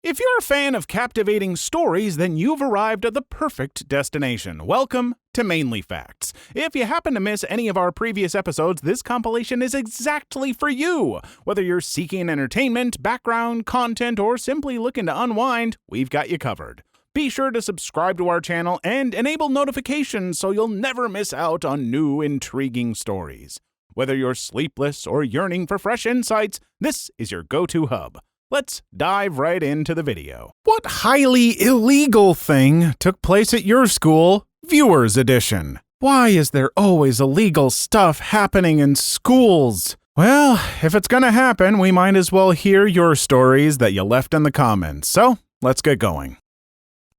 If you're a fan of captivating stories, then you've arrived at the perfect destination. Welcome to Mainly Facts. If you happen to miss any of our previous episodes, this compilation is exactly for you. Whether you're seeking entertainment, background, content, or simply looking to unwind, we've got you covered. Be sure to subscribe to our channel and enable notifications so you'll never miss out on new, intriguing stories. Whether you're sleepless or yearning for fresh insights, this is your go-to hub. Let's dive right into the video. What highly illegal thing took place at your school? Viewers Edition. Why is there always illegal stuff happening in schools? Well, if it's gonna happen, we might as well hear your stories that you left in the comments. So, let's get going.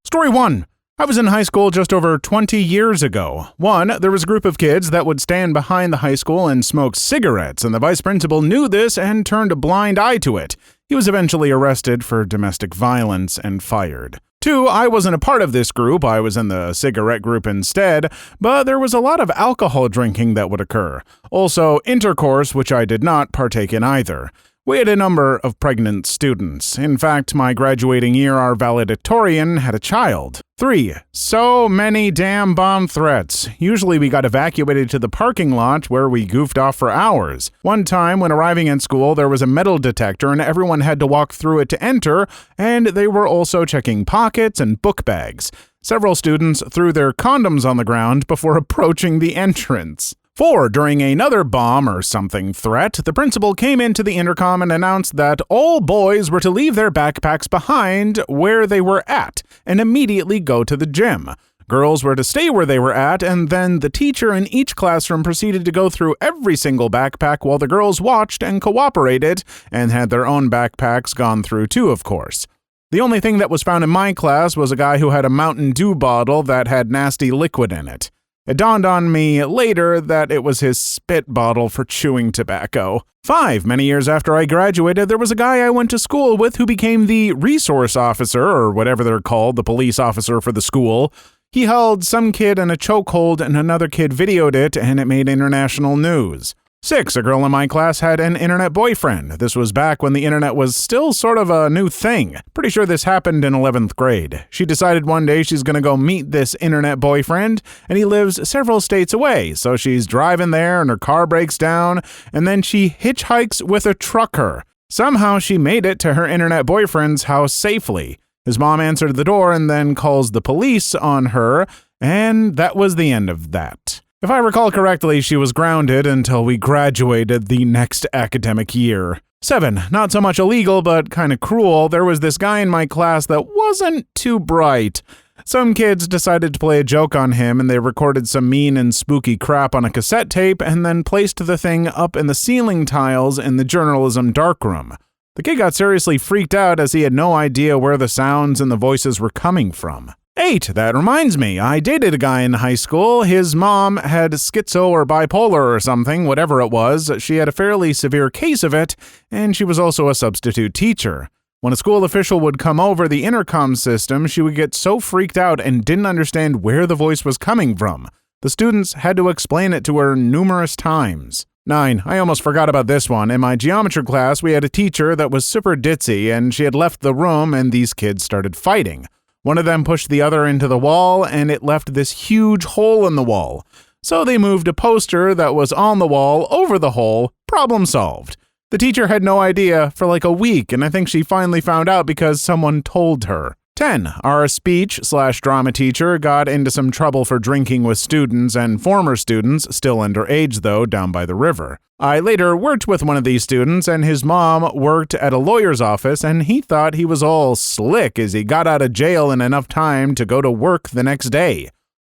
Story 1. I was in high school just over 20 years ago. There was a group of kids that would stand behind the high school and smoke cigarettes, and the vice principal knew this and turned a blind eye to it. He was eventually arrested for domestic violence and fired. 2, I wasn't a part of this group, I was in the cigarette group instead, but there was a lot of alcohol drinking that would occur. Also, intercourse, which I did not partake in either. We had a number of pregnant students. In fact, my graduating year, our valedictorian had a child. 3, so many damn bomb threats. Usually we got evacuated to the parking lot where we goofed off for hours. One time when arriving at school, there was a metal detector and everyone had to walk through it to enter, and they were also checking pockets and book bags. Several students threw their condoms on the ground before approaching the entrance. 4, during another bomb or something threat, the principal came into the intercom and announced that all boys were to leave their backpacks behind where they were at and immediately go to the gym. Girls were to stay where they were at, and then the teacher in each classroom proceeded to go through every single backpack while the girls watched and cooperated and had their own backpacks gone through too, of course. The only thing that was found in my class was a guy who had a Mountain Dew bottle that had nasty liquid in it. It dawned on me later that it was his spit bottle for chewing tobacco. 5, many years after I graduated, there was a guy I went to school with who became the resource officer, or whatever they're called, the police officer for the school. He held some kid in a chokehold and another kid videoed it, and it made international news. 6, a girl in my class had an internet boyfriend. This was back when the internet was still sort of a new thing. Pretty sure this happened in 11th grade. She decided one day she's gonna go meet this internet boyfriend, and he lives several states away. So she's driving there and her car breaks down, and then she hitchhikes with a trucker. Somehow she made it to her internet boyfriend's house safely. His mom answered the door and then calls the police on her, and that was the end of that. If I recall correctly, she was grounded until we graduated the next academic year. 7, not so much illegal, but kind of cruel. There was this guy in my class that wasn't too bright. Some kids decided to play a joke on him, and they recorded some mean and spooky crap on a cassette tape and then placed the thing up in the ceiling tiles in the journalism darkroom. The kid got seriously freaked out as he had no idea where the sounds and the voices were coming from. 8, that reminds me, I dated a guy in high school. His mom had schizo or bipolar or something, whatever it was. She had a fairly severe case of it, and she was also a substitute teacher. When a school official would come over the intercom system, she would get so freaked out and didn't understand where the voice was coming from. The students had to explain it to her numerous times. 9, I almost forgot about this one. In my geometry class, we had a teacher that was super ditzy, and she had left the room, and these kids started fighting. One of them pushed the other into the wall, and it left this huge hole in the wall. So they moved a poster that was on the wall over the hole. Problem solved. The teacher had no idea for like a week, and I think she finally found out because someone told her. 10, our speech/drama teacher got into some trouble for drinking with students and former students, still underage though, down by the river. I later worked with one of these students, and his mom worked at a lawyer's office, and he thought he was all slick as he got out of jail in enough time to go to work the next day.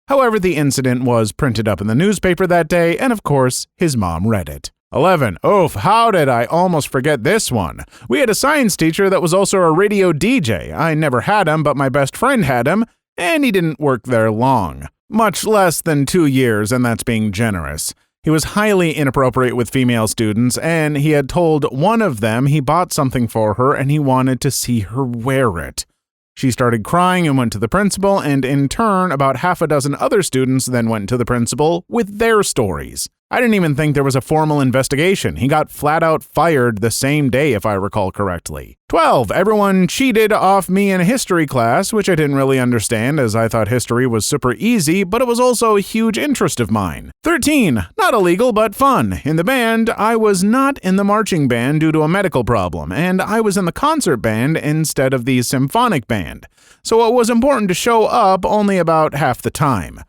However, the incident was printed up in the newspaper that day, and of course, his mom read it. 11. Oof, how did I almost forget this one? We had a science teacher that was also a radio DJ. I never had him, but my best friend had him, and he didn't work there long. Much less than 2 years, and that's being generous. He was highly inappropriate with female students, and he had told one of them he bought something for her and he wanted to see her wear it. She started crying and went to the principal, and in turn, about half a dozen other students then went to the principal with their stories. I didn't even think there was a formal investigation. He got flat out fired the same day, if I recall correctly. 12. Everyone cheated off me in history class, which I didn't really understand as I thought history was super easy, but it was also a huge interest of mine. 13. Not illegal, but fun. In the band, I was not in the marching band due to a medical problem, and I was in the concert band instead of the symphonic band. So it was important to show up only about half the time.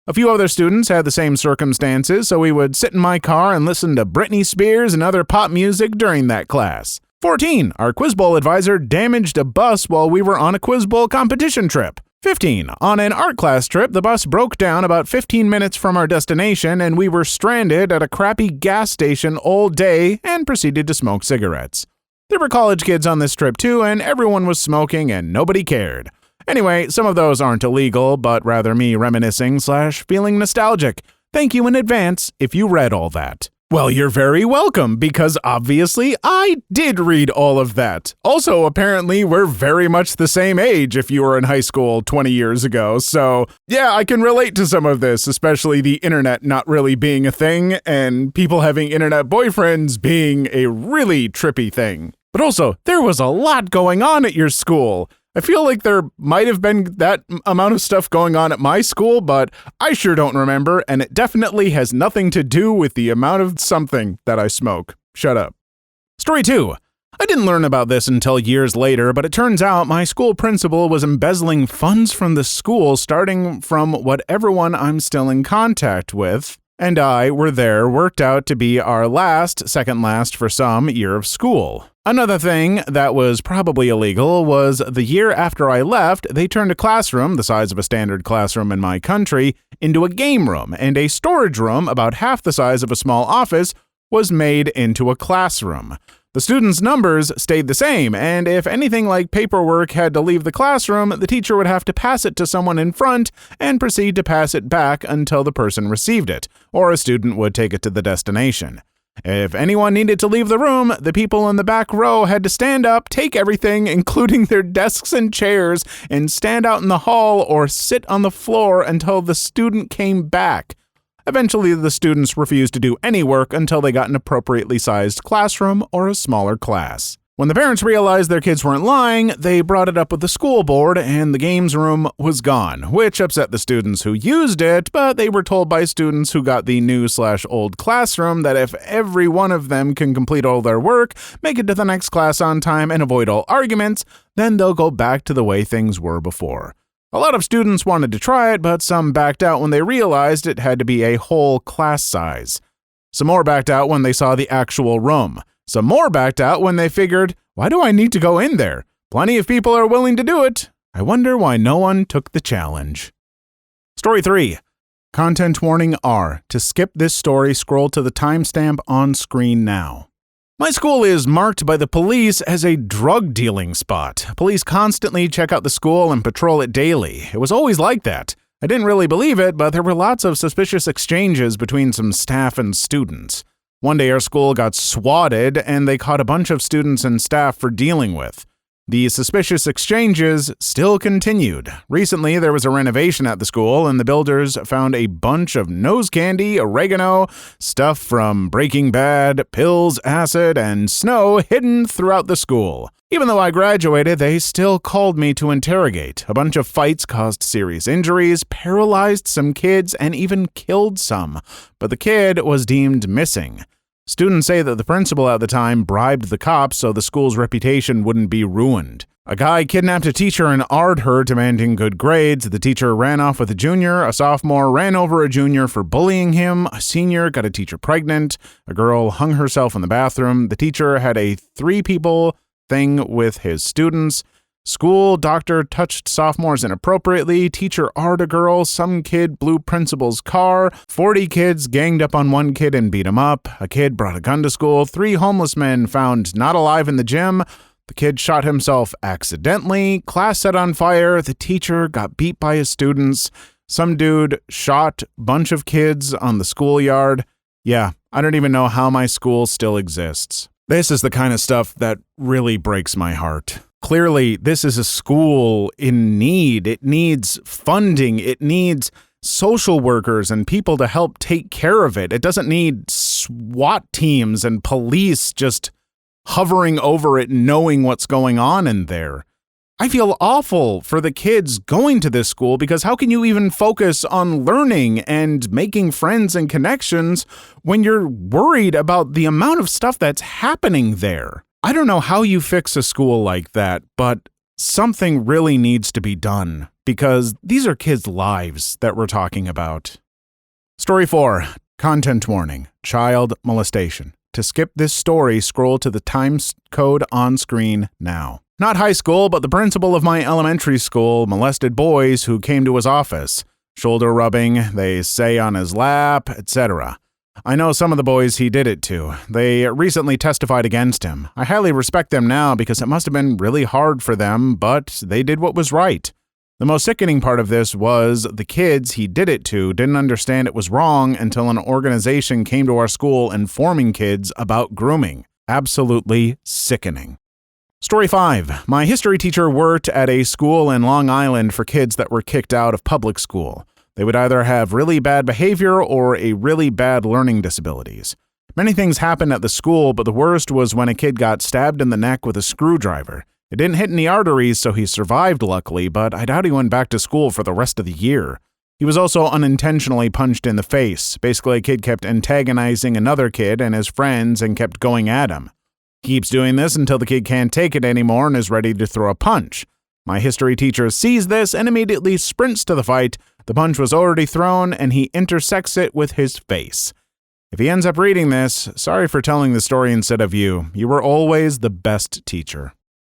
A few other students had the same circumstances, so we would sit in my car and listen to Britney Spears and other pop music during that class. 14. Our Quiz Bowl advisor damaged a bus while we were on a Quiz Bowl competition trip. 15. On an art class trip, the bus broke down about 15 minutes from our destination, and we were stranded at a crappy gas station all day and proceeded to smoke cigarettes. There were college kids on this trip too, and everyone was smoking and nobody cared. Anyway, some of those aren't illegal, but rather me reminiscing/feeling nostalgic. Thank you in advance if you read all that. Well, you're very welcome, because obviously I did read all of that. Also, apparently, we're very much the same age if you were in high school 20 years ago, so yeah, I can relate to some of this, especially the internet not really being a thing, and people having internet boyfriends being a really trippy thing. But also, there was a lot going on at your school. I feel like there might have been that amount of stuff going on at my school, but I sure don't remember, and it definitely has nothing to do with the amount of something that I smoke. Shut up. Story 2. I didn't learn about this until years later, but it turns out my school principal was embezzling funds from the school starting from what everyone I'm still in contact with and I were there worked out to be our second last for some, year of school. Another thing that was probably illegal was the year after I left, they turned a classroom, the size of a standard classroom in my country, into a game room, and a storage room about half the size of a small office was made into a classroom. The students' numbers stayed the same, and if anything like paperwork had to leave the classroom, the teacher would have to pass it to someone in front and proceed to pass it back until the person received it, or a student would take it to the destination. If anyone needed to leave the room, the people in the back row had to stand up, take everything, including their desks and chairs, and stand out in the hall or sit on the floor until the student came back. Eventually, the students refused to do any work until they got an appropriately sized classroom or a smaller class. When the parents realized their kids weren't lying, they brought it up with the school board and the games room was gone, which upset the students who used it, but they were told by students who got the new/old classroom that if every one of them can complete all their work, make it to the next class on time, and avoid all arguments, then they'll go back to the way things were before. A lot of students wanted to try it, but some backed out when they realized it had to be a whole class size. Some more backed out when they saw the actual room. Some more backed out when they figured, why do I need to go in there? Plenty of people are willing to do it. I wonder why no one took the challenge. Story 3. Content warning R. To skip this story, scroll to the timestamp on screen now. My school is marked by the police as a drug dealing spot. Police constantly check out the school and patrol it daily. It was always like that. I didn't really believe it, but there were lots of suspicious exchanges between some staff and students. One day our school got swatted and they caught a bunch of students and staff for dealing with. The suspicious exchanges still continued. Recently, there was a renovation at the school, and the builders found a bunch of nose candy, oregano, stuff from Breaking Bad, pills, acid, and snow hidden throughout the school. Even though I graduated, they still called me to interrogate. A bunch of fights caused serious injuries, paralyzed some kids, and even killed some. But the kid was deemed missing. Students say that the principal at the time bribed the cops so the school's reputation wouldn't be ruined. A guy kidnapped a teacher and AR'd her, demanding good grades. The teacher ran off with a junior. A sophomore ran over a junior for bullying him. A senior got a teacher pregnant. A girl hung herself in the bathroom. The teacher had a 3-people thing with his students. School doctor touched sophomores inappropriately. Teacher AR'd a girl. Some kid blew principal's car. 40 kids ganged up on one kid and beat him up. A kid brought a gun to school. 3 homeless men found not alive in the gym. The kid shot himself accidentally. Class set on fire. The teacher got beat by his students. Some dude shot a bunch of kids on the schoolyard. Yeah, I don't even know how my school still exists. This is the kind of stuff that really breaks my heart. Clearly, this is a school in need. It needs funding. It needs social workers and people to help take care of it. It doesn't need SWAT teams and police just hovering over it, knowing what's going on in there. I feel awful for the kids going to this school because how can you even focus on learning and making friends and connections when you're worried about the amount of stuff that's happening there? I don't know how you fix a school like that, but something really needs to be done because these are kids' lives that we're talking about. Story 4. Content warning. Child molestation. To skip this story, scroll to the times code on screen now. Not high school, but the principal of my elementary school molested boys who came to his office. Shoulder rubbing, they say on his lap, etc. I know some of the boys he did it to. They recently testified against him. I highly respect them now because it must have been really hard for them, but they did what was right. The most sickening part of this was the kids he did it to didn't understand it was wrong until an organization came to our school informing kids about grooming. Absolutely sickening. Story 5. My history teacher worked at a school in Long Island for kids that were kicked out of public school. They would either have really bad behavior or a really bad learning disabilities. Many things happened at the school, but the worst was when a kid got stabbed in the neck with a screwdriver. It didn't hit any arteries, so he survived luckily, but I doubt he went back to school for the rest of the year. He was also unintentionally punched in the face. Basically, a kid kept antagonizing another kid and his friends and kept going at him. He keeps doing this until the kid can't take it anymore and is ready to throw a punch. My history teacher sees this and immediately sprints to the fight. The punch was already thrown and he intersects it with his face. If he ends up reading this, sorry for telling the story instead of you. You were always the best teacher.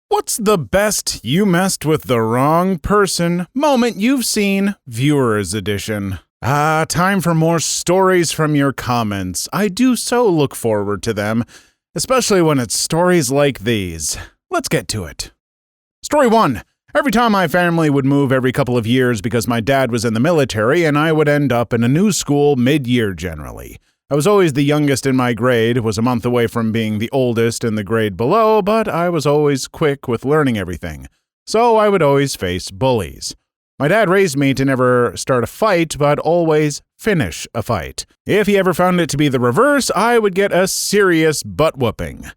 What's the best you messed with the wrong person moment you've seen? Viewers edition. Time for more stories from your comments. I do so look forward to them, especially when it's stories like these. Let's get to it. Story 1. Every time my family would move every couple of years because my dad was in the military and I would end up in a new school mid-year generally. I was always the youngest in my grade, was a month away from being the oldest in the grade below, but I was always quick with learning everything. So I would always face bullies. My dad raised me to never start a fight, but always finish a fight. If he ever found it to be the reverse, I would get a serious butt-whooping.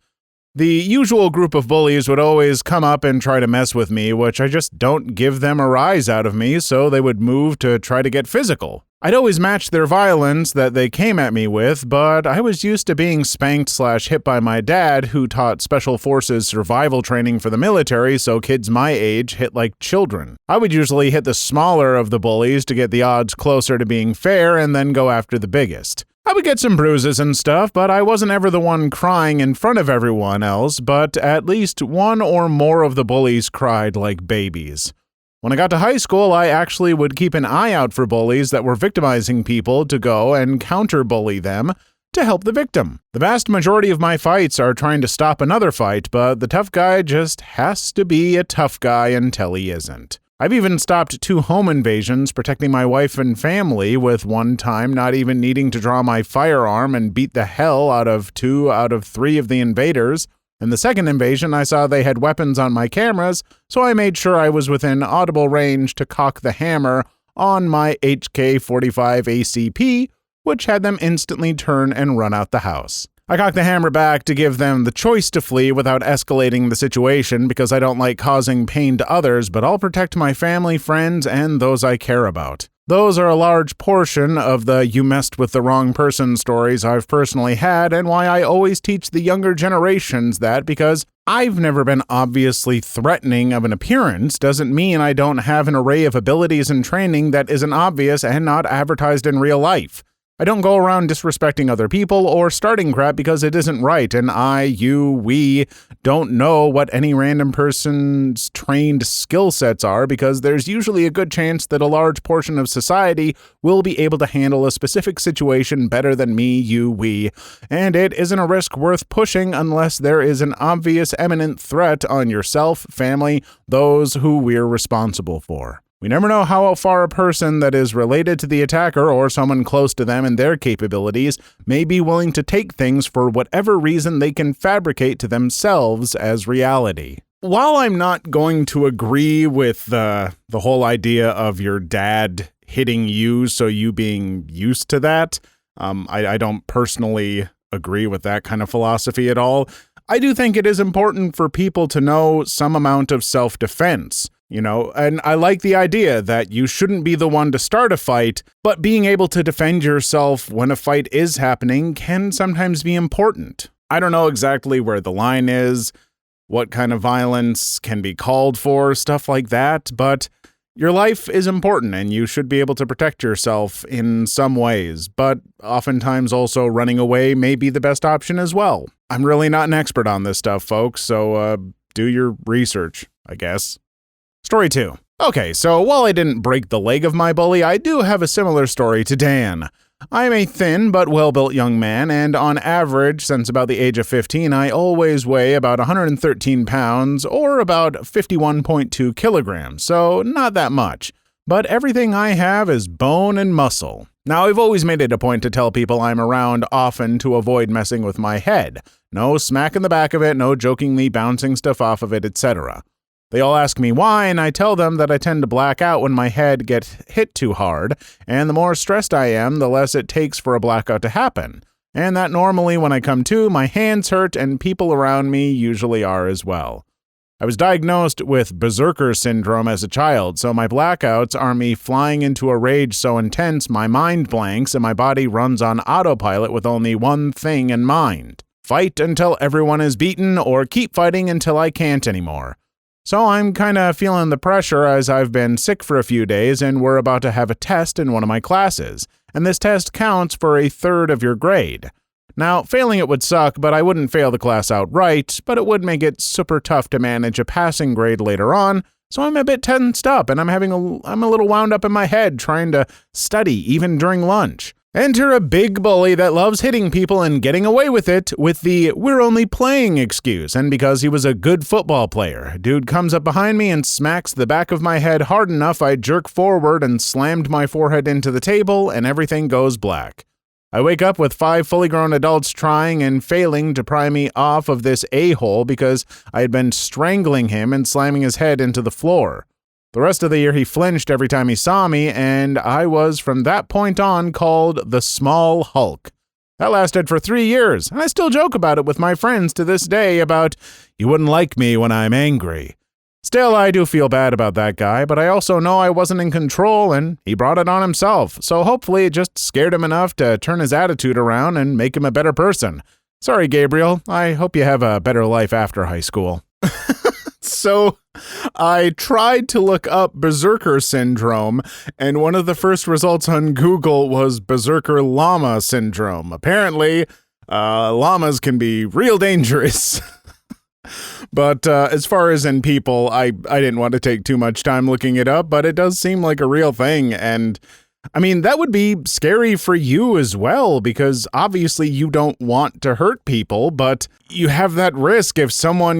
The usual group of bullies would always come up and try to mess with me, which I just don't give them a rise out of me, so they would move to try to get physical. I'd always match their violence that they came at me with, but I was used to being spanked/hit by my dad, who taught special forces survival training for the military, so kids my age hit like children. I would usually hit the smaller of the bullies to get the odds closer to being fair and then go after the biggest. I would get some bruises and stuff, but I wasn't ever the one crying in front of everyone else, but at least one or more of the bullies cried like babies. When I got to high school, I actually would keep an eye out for bullies that were victimizing people to go and counter-bully them to help the victim. The vast majority of my fights are trying to stop another fight, but the tough guy just has to be a tough guy until he isn't. I've even stopped 2 home invasions protecting my wife and family, with one time not even needing to draw my firearm and beat the hell out of 2 out of 3 of the invaders. In the second invasion, I saw they had weapons on my cameras, so I made sure I was within audible range to cock the hammer on my HK-45 ACP, which had them instantly turn and run out the house. I cocked the hammer back to give them the choice to flee without escalating the situation because I don't like causing pain to others, but I'll protect my family, friends, and those I care about. Those are a large portion of the you messed with the wrong person stories I've personally had, and why I always teach the younger generations that, because I've never been obviously threatening of an appearance doesn't mean I don't have an array of abilities and training that isn't obvious and not advertised in real life. I don't go around disrespecting other people or starting crap because it isn't right, and we don't know what any random person's trained skill sets are because there's usually a good chance that a large portion of society will be able to handle a specific situation better than me, we, and it isn't a risk worth pushing unless there is an obvious imminent threat on yourself, family, those who we're responsible for. We never know how far a person that is related to the attacker or someone close to them and their capabilities may be willing to take things for whatever reason they can fabricate to themselves as reality. While I'm not going to agree with the whole idea of your dad hitting you, so you being used to that. I don't personally agree with that kind of philosophy at all. I do think it is important for people to know some amount of self-defense, and I like the idea that you shouldn't be the one to start a fight, but being able to defend yourself when a fight is happening can sometimes be important. I don't know exactly where the line is, what kind of violence can be called for, stuff like that, but your life is important and you should be able to protect yourself in some ways, but oftentimes also running away may be the best option as well. I'm really not an expert on this stuff, folks, so do your research, I guess. Story 2. Okay, so while I didn't break the leg of my bully, I do have a similar story to Dan. I am a thin but well-built young man, and on average, since about the age of 15, I always weigh about 113 pounds, or about 51.2 kilograms, so not that much. But everything I have is bone and muscle. Now, I've always made it a point to tell people I'm around often to avoid messing with my head. No smack in the back of it, no jokingly bouncing stuff off of it, etc. They all ask me why, and I tell them that I tend to black out when my head gets hit too hard, and the more stressed I am, the less it takes for a blackout to happen. And that normally when I come to, my hands hurt and people around me usually are as well. I was diagnosed with berserker syndrome as a child, so my blackouts are me flying into a rage so intense my mind blanks and my body runs on autopilot with only one thing in mind: fight until everyone is beaten or keep fighting until I can't anymore. So I'm kinda feeling the pressure as I've been sick for a few days and we're about to have a test in one of my classes, and this test counts for a third of your grade. Now, failing it would suck, but I wouldn't fail the class outright, but it would make it super tough to manage a passing grade later on, so I'm a bit tensed up and I'm a little wound up in my head trying to study even during lunch. Enter a big bully that loves hitting people and getting away with it with the "we're only playing" excuse, and because he was a good football player. Dude comes up behind me and smacks the back of my head hard enough I jerk forward and slammed my forehead into the table and everything goes black. I wake up with 5 fully grown adults trying and failing to pry me off of this a-hole because I had been strangling him and slamming his head into the floor. The rest of the year he flinched every time he saw me, and I was from that point on called the Small Hulk. That lasted for 3 years, and I still joke about it with my friends to this day about, "You wouldn't like me when I'm angry." Still, I do feel bad about that guy, but I also know I wasn't in control and he brought it on himself, so hopefully it just scared him enough to turn his attitude around and make him a better person. Sorry, Gabriel. I hope you have a better life after high school. So I tried to look up berserker syndrome, and one of the first results on Google was berserker llama syndrome. Apparently, llamas can be real dangerous. But as far as in people, I didn't want to take too much time looking it up, but it does seem like a real thing. And I mean, that would be scary for you as well, because obviously you don't want to hurt people, but you have that risk if someone,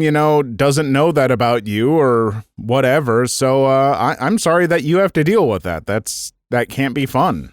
doesn't know that about you or whatever. So I'm sorry that you have to deal with that. That can't be fun.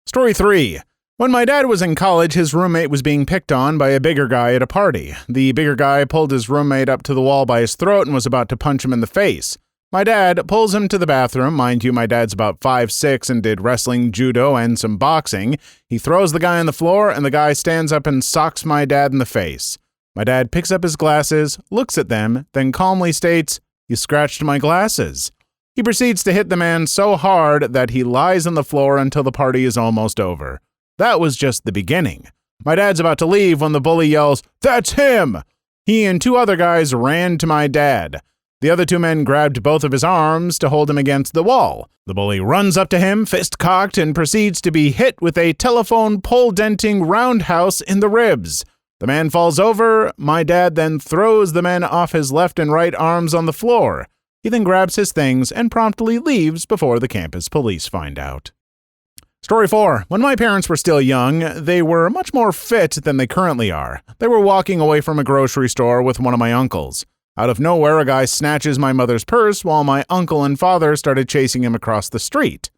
Story 3. When my dad was in college, his roommate was being picked on by a bigger guy at a party. The bigger guy pulled his roommate up to the wall by his throat and was about to punch him in the face. My dad pulls him to the bathroom. Mind you, my dad's about 5'6" and did wrestling, judo, and some boxing. He throws the guy on the floor, and the guy stands up and socks my dad in the face. My dad picks up his glasses, looks at them, then calmly states, "You scratched my glasses." He proceeds to hit the man so hard that he lies on the floor until the party is almost over. That was just the beginning. My dad's about to leave when the bully yells, "That's him!" He and 2 other guys ran to my dad. The other 2 men grabbed both of his arms to hold him against the wall. The bully runs up to him, fist cocked, and proceeds to be hit with a telephone pole-denting roundhouse in the ribs. The man falls over. My dad then throws the men off his left and right arms on the floor. He then grabs his things and promptly leaves before the campus police find out. Story 4. When my parents were still young, they were much more fit than they currently are. They were walking away from a grocery store with one of my uncles. Out of nowhere, a guy snatches my mother's purse while my uncle and father started chasing him across the street.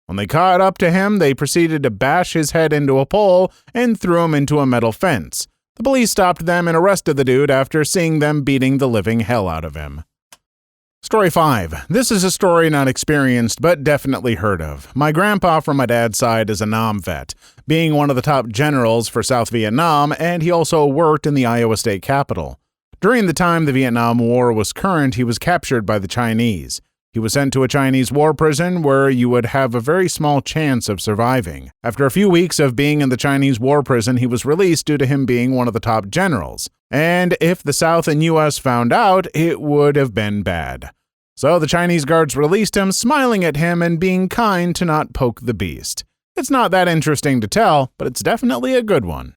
When they caught up to him, they proceeded to bash his head into a pole and threw him into a metal fence. The police stopped them and arrested the dude after seeing them beating the living hell out of him. Story 5. This is a story not experienced, but definitely heard of. My grandpa from my dad's side is a Nam vet, being one of the top generals for South Vietnam, and he also worked in the Iowa State Capitol. During the time the Vietnam War was current, he was captured by the Chinese. He was sent to a Chinese war prison where you would have a very small chance of surviving. After a few weeks of being in the Chinese war prison, he was released due to him being one of the top generals. And if the South and U.S. found out, it would have been bad. So the Chinese guards released him, smiling at him and being kind to not poke the beast. It's not that interesting to tell, but it's definitely a good one.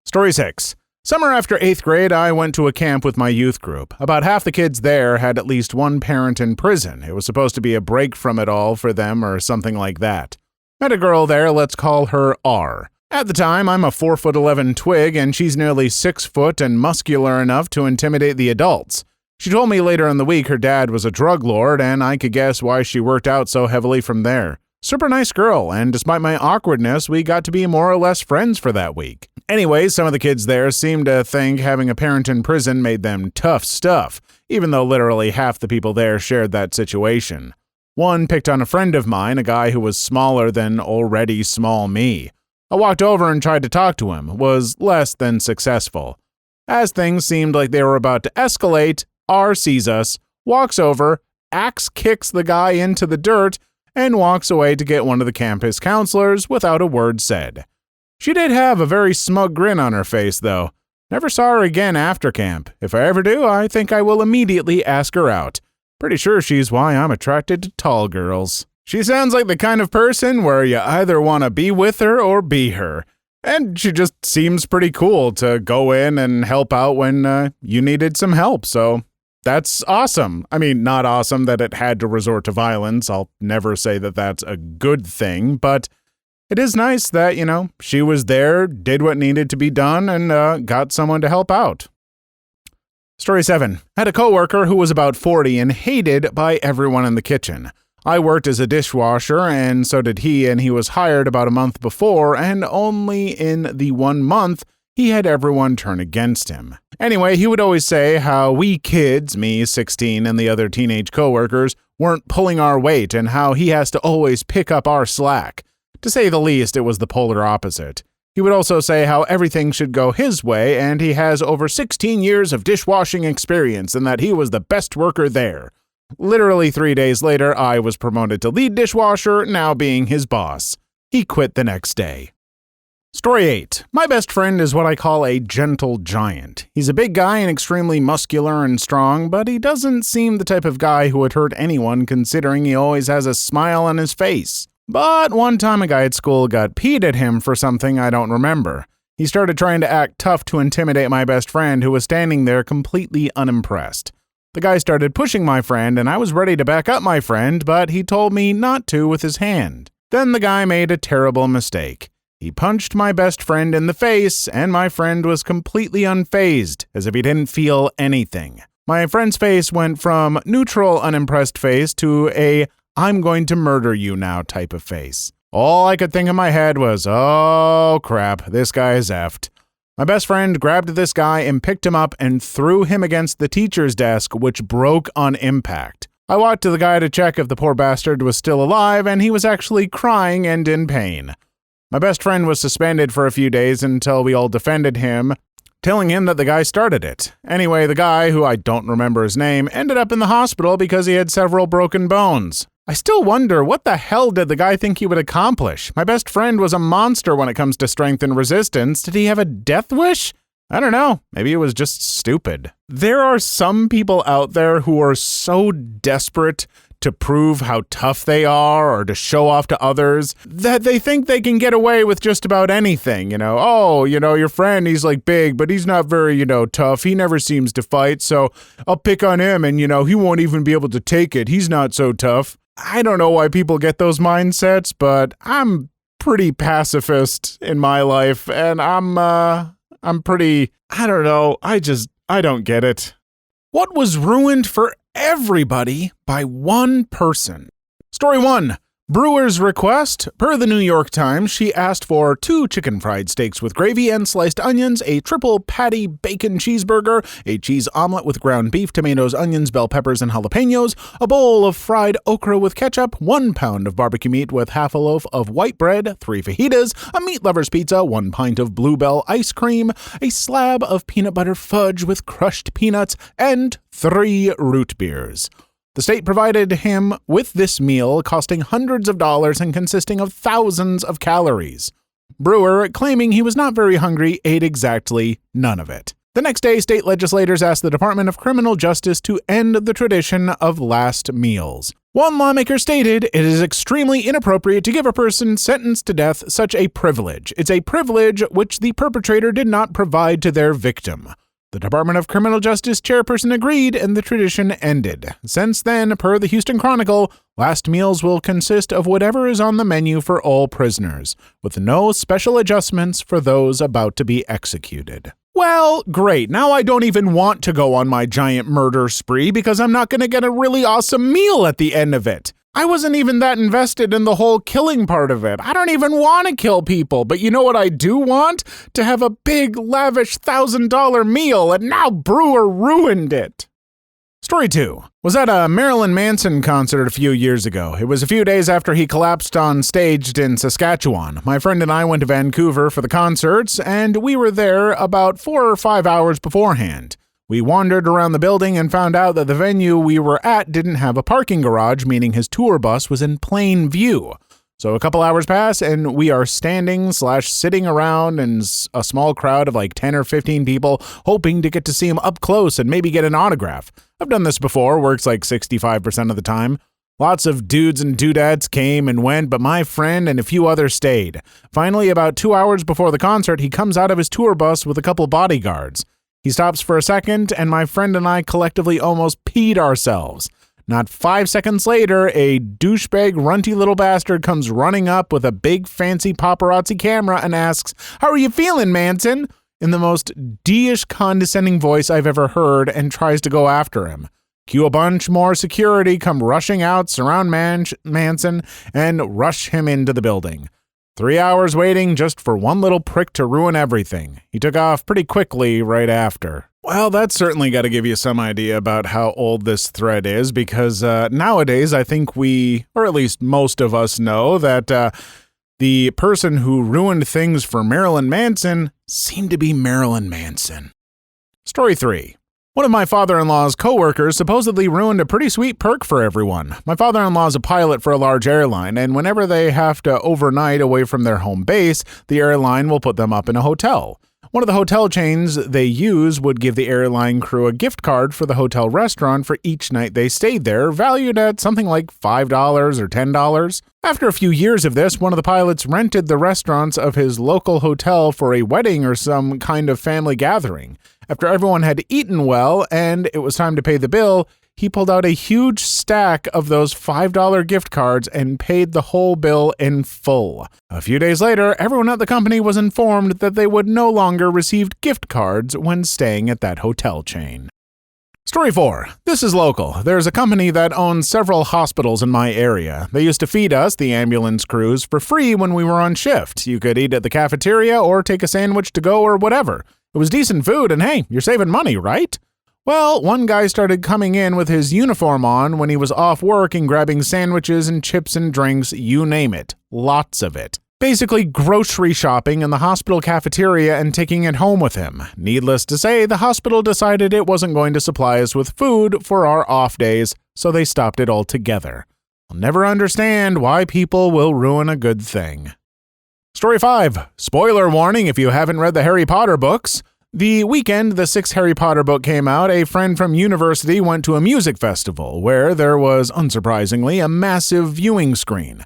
Story 6. Summer after 8th grade, I went to a camp with my youth group. About half the kids there had at least one parent in prison. It was supposed to be a break from it all for them or something like that. Met a girl there, let's call her R. At the time, I'm a 4'11" twig, and she's nearly 6 foot and muscular enough to intimidate the adults. She told me later in the week her dad was a drug lord, and I could guess why she worked out so heavily from there. Super nice girl, and despite my awkwardness, we got to be more or less friends for that week. Anyways, some of the kids there seemed to think having a parent in prison made them tough stuff, even though literally half the people there shared that situation. One picked on a friend of mine, a guy who was smaller than already small me. I walked over and tried to talk to him, was less than successful. As things seemed like they were about to escalate, R sees us, walks over, axe kicks the guy into the dirt, and walks away to get one of the campus counselors without a word said. She did have a very smug grin on her face, though. Never saw her again after camp. If I ever do, I think I will immediately ask her out. Pretty sure she's why I'm attracted to tall girls. She sounds like the kind of person where you either want to be with her or be her. And she just seems pretty cool to go in and help out when you needed some help, so that's awesome. I mean, not awesome that it had to resort to violence. I'll never say that that's a good thing, but it is nice that, she was there, did what needed to be done, and got someone to help out. Story 7. Had a coworker who was about 40 and hated by everyone in the kitchen. I worked as a dishwasher, and so did he, and he was hired about a month before, and only in the 1 month, he had everyone turn against him. Anyway, he would always say how we kids, me, 16, and the other teenage coworkers, weren't pulling our weight, and how he has to always pick up our slack. To say the least, it was the polar opposite. He would also say how everything should go his way, and he has over 16 years of dishwashing experience, and that he was the best worker there. Literally 3 days later, I was promoted to lead dishwasher, now being his boss. He quit the next day. Story 8. My best friend is what I call a gentle giant. He's a big guy and extremely muscular and strong, but he doesn't seem the type of guy who would hurt anyone considering he always has a smile on his face. But one time a guy at school got peed at him for something I don't remember. He started trying to act tough to intimidate my best friend who was standing there completely unimpressed. The guy started pushing my friend and I was ready to back up my friend, but he told me not to with his hand. Then the guy made a terrible mistake. He punched my best friend in the face, and my friend was completely unfazed, as if he didn't feel anything. My friend's face went from neutral, unimpressed face to a I'm going to murder you now type of face. All I could think in my head was, oh crap, this guy is effed. My best friend grabbed this guy and picked him up and threw him against the teacher's desk, which broke on impact. I walked to the guy to check if the poor bastard was still alive, and he was actually crying and in pain. My best friend was suspended for a few days until we all defended him, telling him that the guy started it. Anyway, the guy, who I don't remember his name, ended up in the hospital because he had several broken bones. I still wonder, what the hell did the guy think he would accomplish? My best friend was a monster when it comes to strength and resistance. Did he have a death wish? I don't know. Maybe it was just stupid. There are some people out there who are so desperate to prove how tough they are or to show off to others that they think they can get away with just about anything. Your friend, he's like big, but he's not very, tough. He never seems to fight, so I'll pick on him and, he won't even be able to take it. He's not so tough. I don't know why people get those mindsets, but I'm pretty pacifist in my life, and I'm pretty, I don't know, I don't get it. What was ruined for everybody by one person? Story 1. Brewer's request. Per the New York Times, she asked for 2 chicken fried steaks with gravy and sliced onions, a triple patty bacon cheeseburger, a cheese omelet with ground beef, tomatoes, onions, bell peppers, and jalapenos, a bowl of fried okra with ketchup, 1 pound of barbecue meat with half a loaf of white bread, 3 fajitas, a meat lover's pizza, 1 pint of Bluebell ice cream, a slab of peanut butter fudge with crushed peanuts, and 3 root beers. The state provided him with this meal, costing hundreds of dollars and consisting of thousands of calories. Brewer, claiming he was not very hungry, ate exactly none of it. The next day, state legislators asked the Department of Criminal Justice to end the tradition of last meals. One lawmaker stated, "It is extremely inappropriate to give a person sentenced to death such a privilege. It's a privilege which the perpetrator did not provide to their victim." The Department of Criminal Justice chairperson agreed, and the tradition ended. Since then, per the Houston Chronicle, last meals will consist of whatever is on the menu for all prisoners, with no special adjustments for those about to be executed. Well, great. Now I don't even want to go on my giant murder spree because I'm not going to get a really awesome meal at the end of it. I wasn't even that invested in the whole killing part of it. I don't even want to kill people, but you know what I do want? To have a big, lavish $1,000 meal, and now Brewer ruined it. Story 2 was at a Marilyn Manson concert a few years ago. It was a few days after he collapsed on stage in Saskatchewan. My friend and I went to Vancouver for the concerts, and we were there about 4 or 5 hours beforehand. We wandered around the building and found out that the venue we were at didn't have a parking garage, meaning his tour bus was in plain view. So a couple hours pass, and we are standing/sitting around in a small crowd of like 10 or 15 people, hoping to get to see him up close and maybe get an autograph. I've done this before, works like 65% of the time. Lots of dudes and dudettes came and went, but my friend and a few others stayed. Finally, about 2 hours before the concert, he comes out of his tour bus with a couple bodyguards. He stops for a second, and my friend and I collectively almost peed ourselves. Not 5 seconds later, a douchebag, runty little bastard comes running up with a big, fancy paparazzi camera and asks, "How are you feeling, Manson?" in the most D-ish condescending voice I've ever heard, and tries to go after him. Cue a bunch more security come rushing out, surround Manson, and rush him into the building. 3 hours waiting just for one little prick to ruin everything. He took off pretty quickly right after. Well, that's certainly got to give you some idea about how old this thread is, because nowadays I think we, or at least most of us, know that the person who ruined things for Marilyn Manson seemed to be Marilyn Manson. Story 3. One of my father-in-law's coworkers supposedly ruined a pretty sweet perk for everyone. My father-in-law is a pilot for a large airline, and whenever they have to overnight away from their home base, the airline will put them up in a hotel. One of the hotel chains they use would give the airline crew a gift card for the hotel restaurant for each night they stayed there, valued at something like $5 or $10. After a few years of this, one of the pilots rented the restaurants of his local hotel for a wedding or some kind of family gathering. After everyone had eaten well and it was time to pay the bill, he pulled out a huge stack of those $5 gift cards and paid the whole bill in full. A few days later, everyone at the company was informed that they would no longer receive gift cards when staying at that hotel chain. Story 4. This is local. There's a company that owns several hospitals in my area. They used to feed us, the ambulance crews, for free when we were on shift. You could eat at the cafeteria or take a sandwich to go or whatever. It was decent food, and hey, you're saving money, right? Well, one guy started coming in with his uniform on when he was off work and grabbing sandwiches and chips and drinks, you name it. Lots of it. Basically grocery shopping in the hospital cafeteria and taking it home with him. Needless to say, the hospital decided it wasn't going to supply us with food for our off days, so they stopped it altogether. I'll never understand why people will ruin a good thing. Story 5. Spoiler warning if you haven't read the Harry Potter books. The weekend the 6th Harry Potter book came out, a friend from university went to a music festival where there was, unsurprisingly, a massive viewing screen.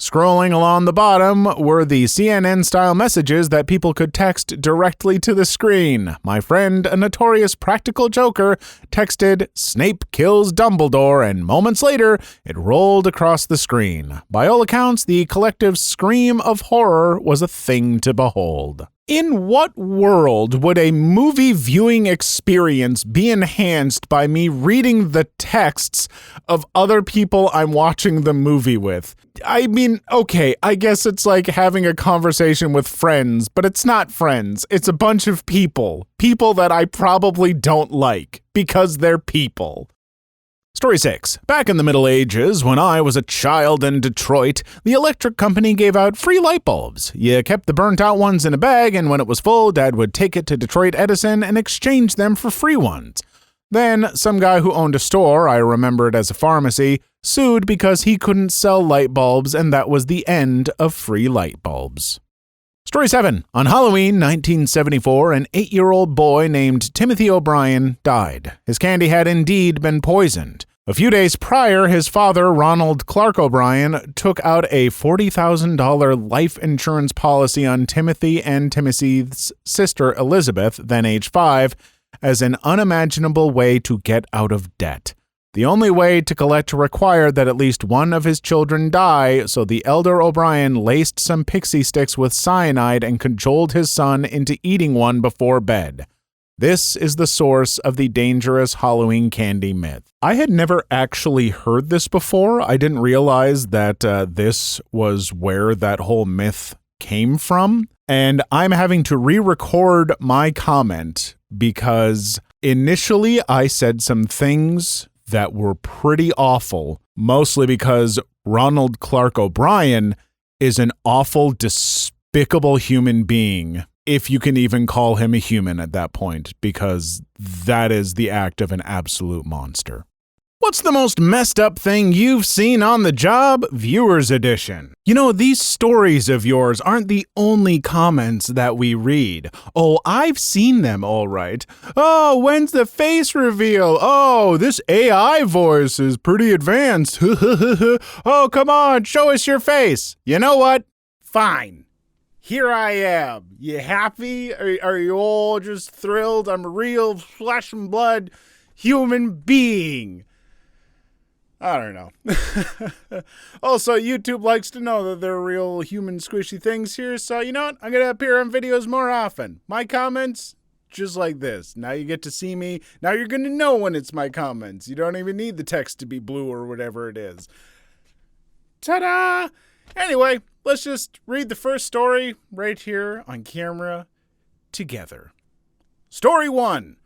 Scrolling along the bottom were the CNN-style messages that people could text directly to the screen. My friend, a notorious practical joker, texted, "Snape kills Dumbledore," and moments later, it rolled across the screen. By all accounts, the collective scream of horror was a thing to behold. In what world would a movie viewing experience be enhanced by me reading the texts of other people I'm watching the movie with? I mean, okay, I guess it's like having a conversation with friends, but it's not friends. It's a bunch of people. People that I probably don't like because they're people. Story 6. Back in the Middle Ages, when I was a child in Detroit, the electric company gave out free light bulbs. You kept the burnt-out ones in a bag, and when it was full, Dad would take it to Detroit Edison and exchange them for free ones. Then, some guy who owned a store, I remember it as a pharmacy, sued because he couldn't sell light bulbs, and that was the end of free light bulbs. Story 7. On Halloween 1974, an 8-year-old boy named Timothy O'Brien died. His candy had indeed been poisoned. A few days prior, his father, Ronald Clark O'Brien, took out a $40,000 life insurance policy on Timothy and Timothy's sister, Elizabeth, then age 5, as an unimaginable way to get out of debt. The only way to collect required that at least one of his children die, so the elder O'Brien laced some pixie sticks with cyanide and cajoled his son into eating one before bed. This is the source of the dangerous Halloween candy myth. I had never actually heard this before. I didn't realize that this was where that whole myth came from. And I'm having to re-record my comment because initially I said some things that were pretty awful, mostly because Ronald Clark O'Brien is an awful, despicable human being, if you can even call him a human at that point, because that is the act of an absolute monster. What's the most messed up thing you've seen on the job? Viewers Edition. You know, these stories of yours aren't the only comments that we read. Oh, I've seen them all right. Oh, when's the face reveal? Oh, this AI voice is pretty advanced. Oh, come on, show us your face. You know what? Fine. Here I am. You happy? Are you all just thrilled? I'm a real flesh and blood human being. I don't know. Also, YouTube likes to know that they're real human squishy things here, so you know what? I'm going to appear on videos more often. My comments, just like this. Now you get to see me. Now you're going to know when it's my comments. You don't even need the text to be blue or whatever it is. Ta-da! Anyway, let's just read the first story right here on camera together. Story 1.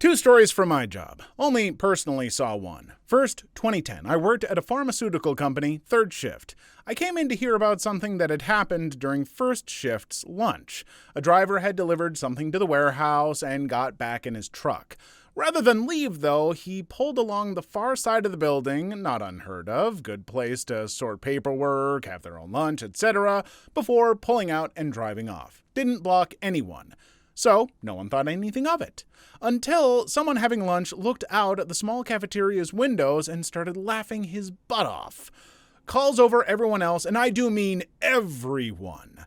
2 stories from my job. Only personally saw one. First, 2010. I worked at a pharmaceutical company, 3rd shift. I came in to hear about something that had happened during first shift's lunch. A driver had delivered something to the warehouse and got back in his truck. Rather than leave, though, he pulled along the far side of the building, not unheard of, good place to sort paperwork, have their own lunch, etc., before pulling out and driving off. Didn't block anyone. So, no one thought anything of it. Until someone having lunch looked out at the small cafeteria's windows and started laughing his butt off. Calls over everyone else, and I do mean everyone.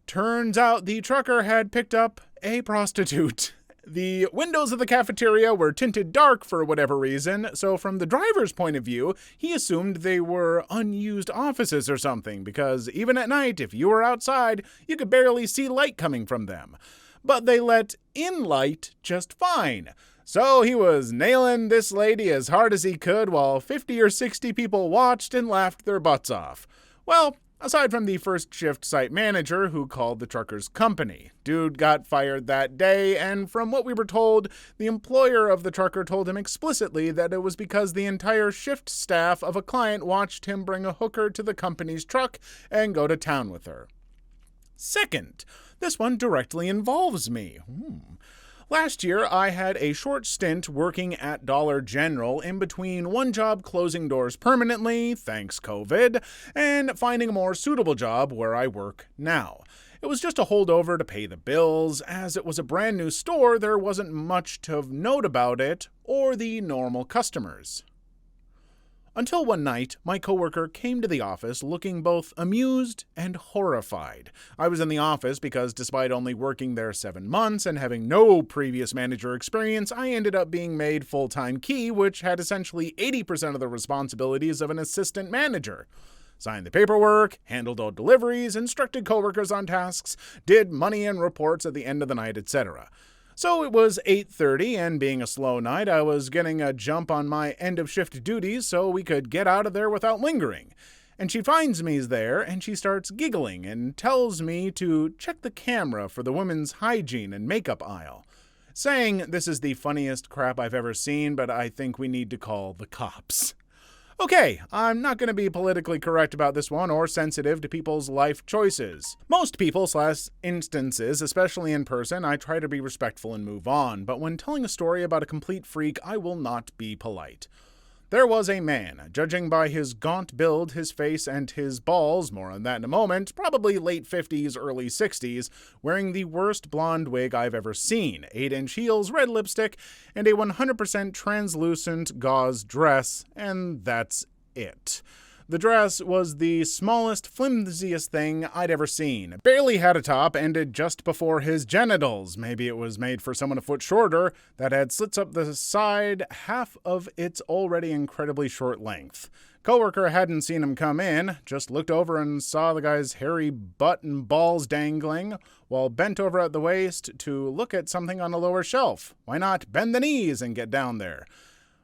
Turns out the trucker had picked up a prostitute. The windows of the cafeteria were tinted dark for whatever reason, so from the driver's point of view, he assumed they were unused offices or something, because even at night, if you were outside, you could barely see light coming from them. But they let in light just fine. So he was nailing this lady as hard as he could while 50 or 60 people watched and laughed their butts off. Well, aside from the first shift site manager who called the trucker's company. Dude got fired that day, and from what we were told, the employer of the trucker told him explicitly that it was because the entire shift staff of a client watched him bring a hooker to the company's truck and go to town with her. Second, this one directly involves me. Last year, I had a short stint working at Dollar General in between one job closing doors permanently, thanks COVID, and finding a more suitable job where I work now. It was just a holdover to pay the bills. As it was a brand new store, there wasn't much to note about it or the normal customers. Until one night, my coworker came to the office looking both amused and horrified. I was in the office because despite only working there 7 months and having no previous manager experience, I ended up being made full-time key, which had essentially 80% of the responsibilities of an assistant manager. Signed the paperwork, handled all deliveries, instructed coworkers on tasks, did money and reports at the end of the night, etc. So it was 8:30, and being a slow night, I was getting a jump on my end-of-shift duties so we could get out of there without lingering. And she finds me there, and she starts giggling and tells me to check the camera for the women's hygiene and makeup aisle, saying this is the funniest crap I've ever seen, but I think we need to call the cops. Okay, I'm not going to be politically correct about this one or sensitive to people's life choices. Most people/instances, especially in person, I try to be respectful and move on, but when telling a story about a complete freak, I will not be polite. There was a man, judging by his gaunt build, his face, and his balls, more on that in a moment, probably late 50s, early 60s, wearing the worst blonde wig I've ever seen, 8-inch heels, red lipstick, and a 100% translucent gauze dress, and that's it. The dress was the smallest, flimsiest thing I'd ever seen. Barely had a top, ended just before his genitals. Maybe it was made for someone a foot shorter, that had slits up the side, half of its already incredibly short length. Coworker hadn't seen him come in, just looked over and saw the guy's hairy butt and balls dangling, while bent over at the waist to look at something on a lower shelf. Why not bend the knees and get down there?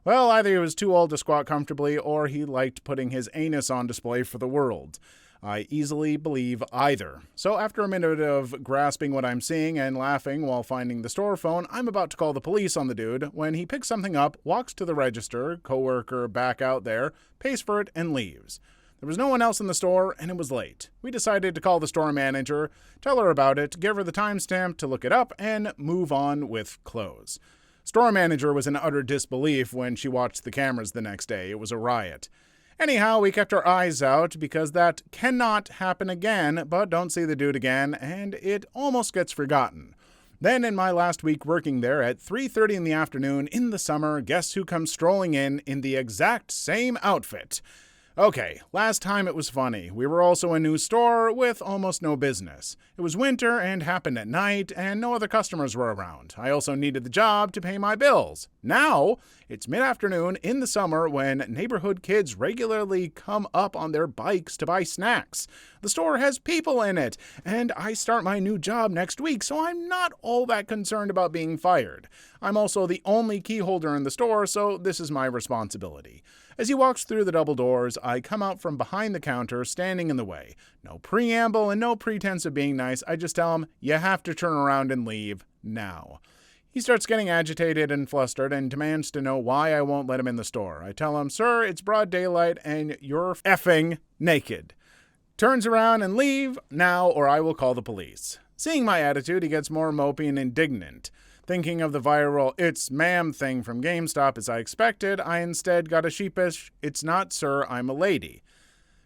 Well, either he was too old to squat comfortably, or he liked putting his anus on display for the world. I easily believe either. So after a minute of grasping what I'm seeing and laughing while finding the store phone, I'm about to call the police on the dude when he picks something up, walks to the register, coworker back out there, pays for it, and leaves. There was no one else in the store, and it was late. We decided to call the store manager, tell her about it, give her the timestamp to look it up, and move on with clothes. Store manager was in utter disbelief when she watched the cameras the next day. It was a riot. Anyhow, we kept our eyes out because that cannot happen again, but don't see the dude again, and it almost gets forgotten. Then in my last week working there at 3:30 in the afternoon in the summer, guess who comes strolling in the exact same outfit? Okay, last time it was funny. We were also a new store with almost no business. It was winter and happened at night, and no other customers were around. I also needed the job to pay my bills. Now, it's mid-afternoon in the summer when neighborhood kids regularly come up on their bikes to buy snacks. The store has people in it, and I start my new job next week, so I'm not all that concerned about being fired. I'm also the only key holder in the store, so this is my responsibility. As he walks through the double doors, I come out from behind the counter, standing in the way. No preamble and no pretense of being nice. I just tell him, you have to turn around and leave now. He starts getting agitated and flustered and demands to know why I won't let him in the store. I tell him, sir, it's broad daylight and you're effing naked. Turns around and leave now or I will call the police. Seeing my attitude, he gets more mopey and indignant. Thinking of the viral "it's ma'am" thing from GameStop as I expected, I instead got a sheepish "it's not, sir, I'm a lady."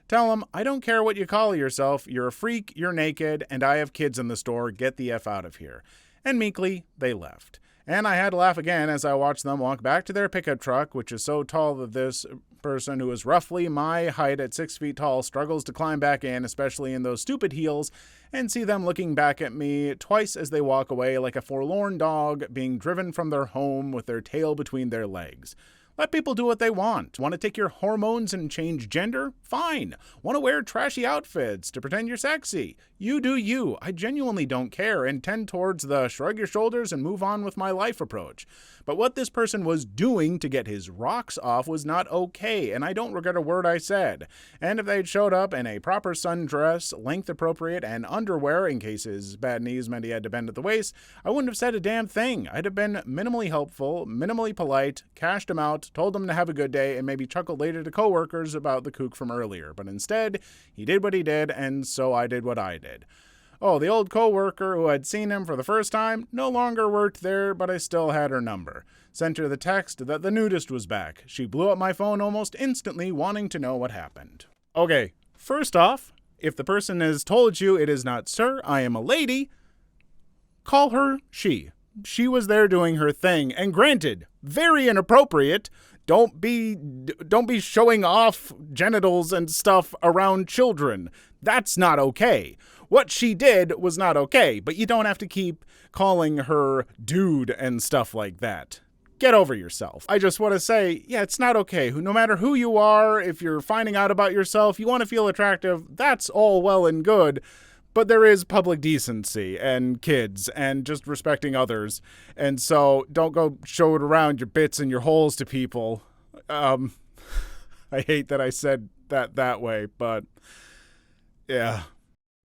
Tell him, I don't care what you call yourself, you're a freak, you're naked, and I have kids in the store, get the F out of here. And meekly, they left. And I had to laugh again as I watched them walk back to their pickup truck, which is so tall that this person who is roughly my height at 6 feet tall struggles to climb back in, especially in those stupid heels, and see them looking back at me twice as they walk away like a forlorn dog being driven from their home with their tail between their legs. Let people do what they want. Want to take your hormones and change gender? Fine. Want to wear trashy outfits to pretend you're sexy? You do you. I genuinely don't care and tend towards the shrug your shoulders and move on with my life approach. But what this person was doing to get his rocks off was not okay, and I don't regret a word I said. And if they'd showed up in a proper sundress, length appropriate, and underwear in case his bad knees meant he had to bend at the waist, I wouldn't have said a damn thing. I'd have been minimally helpful, minimally polite, cashed him out, told him to have a good day, and maybe chuckled later to coworkers about the kook from earlier. But instead, he did what he did, and so I did what I did. Oh, the old coworker who had seen him for the first time no longer worked there, but I still had her number. Sent her the text that the nudist was back. She blew up my phone almost instantly, wanting to know what happened. Okay, first off, if the person has told you it is not sir, I am a lady, call her she. She was there doing her thing, and granted, very inappropriate. Don't be showing off genitals and stuff around children. That's not okay. What she did was not okay, but you don't have to keep calling her dude and stuff like that. Get over yourself. I just want to say, yeah, it's not okay. No matter who you are, if you're finding out about yourself, you want to feel attractive, that's all well and good. But there is public decency and kids and just respecting others. And so don't go show it around your bits and your holes to people. I hate that I said that way, but yeah.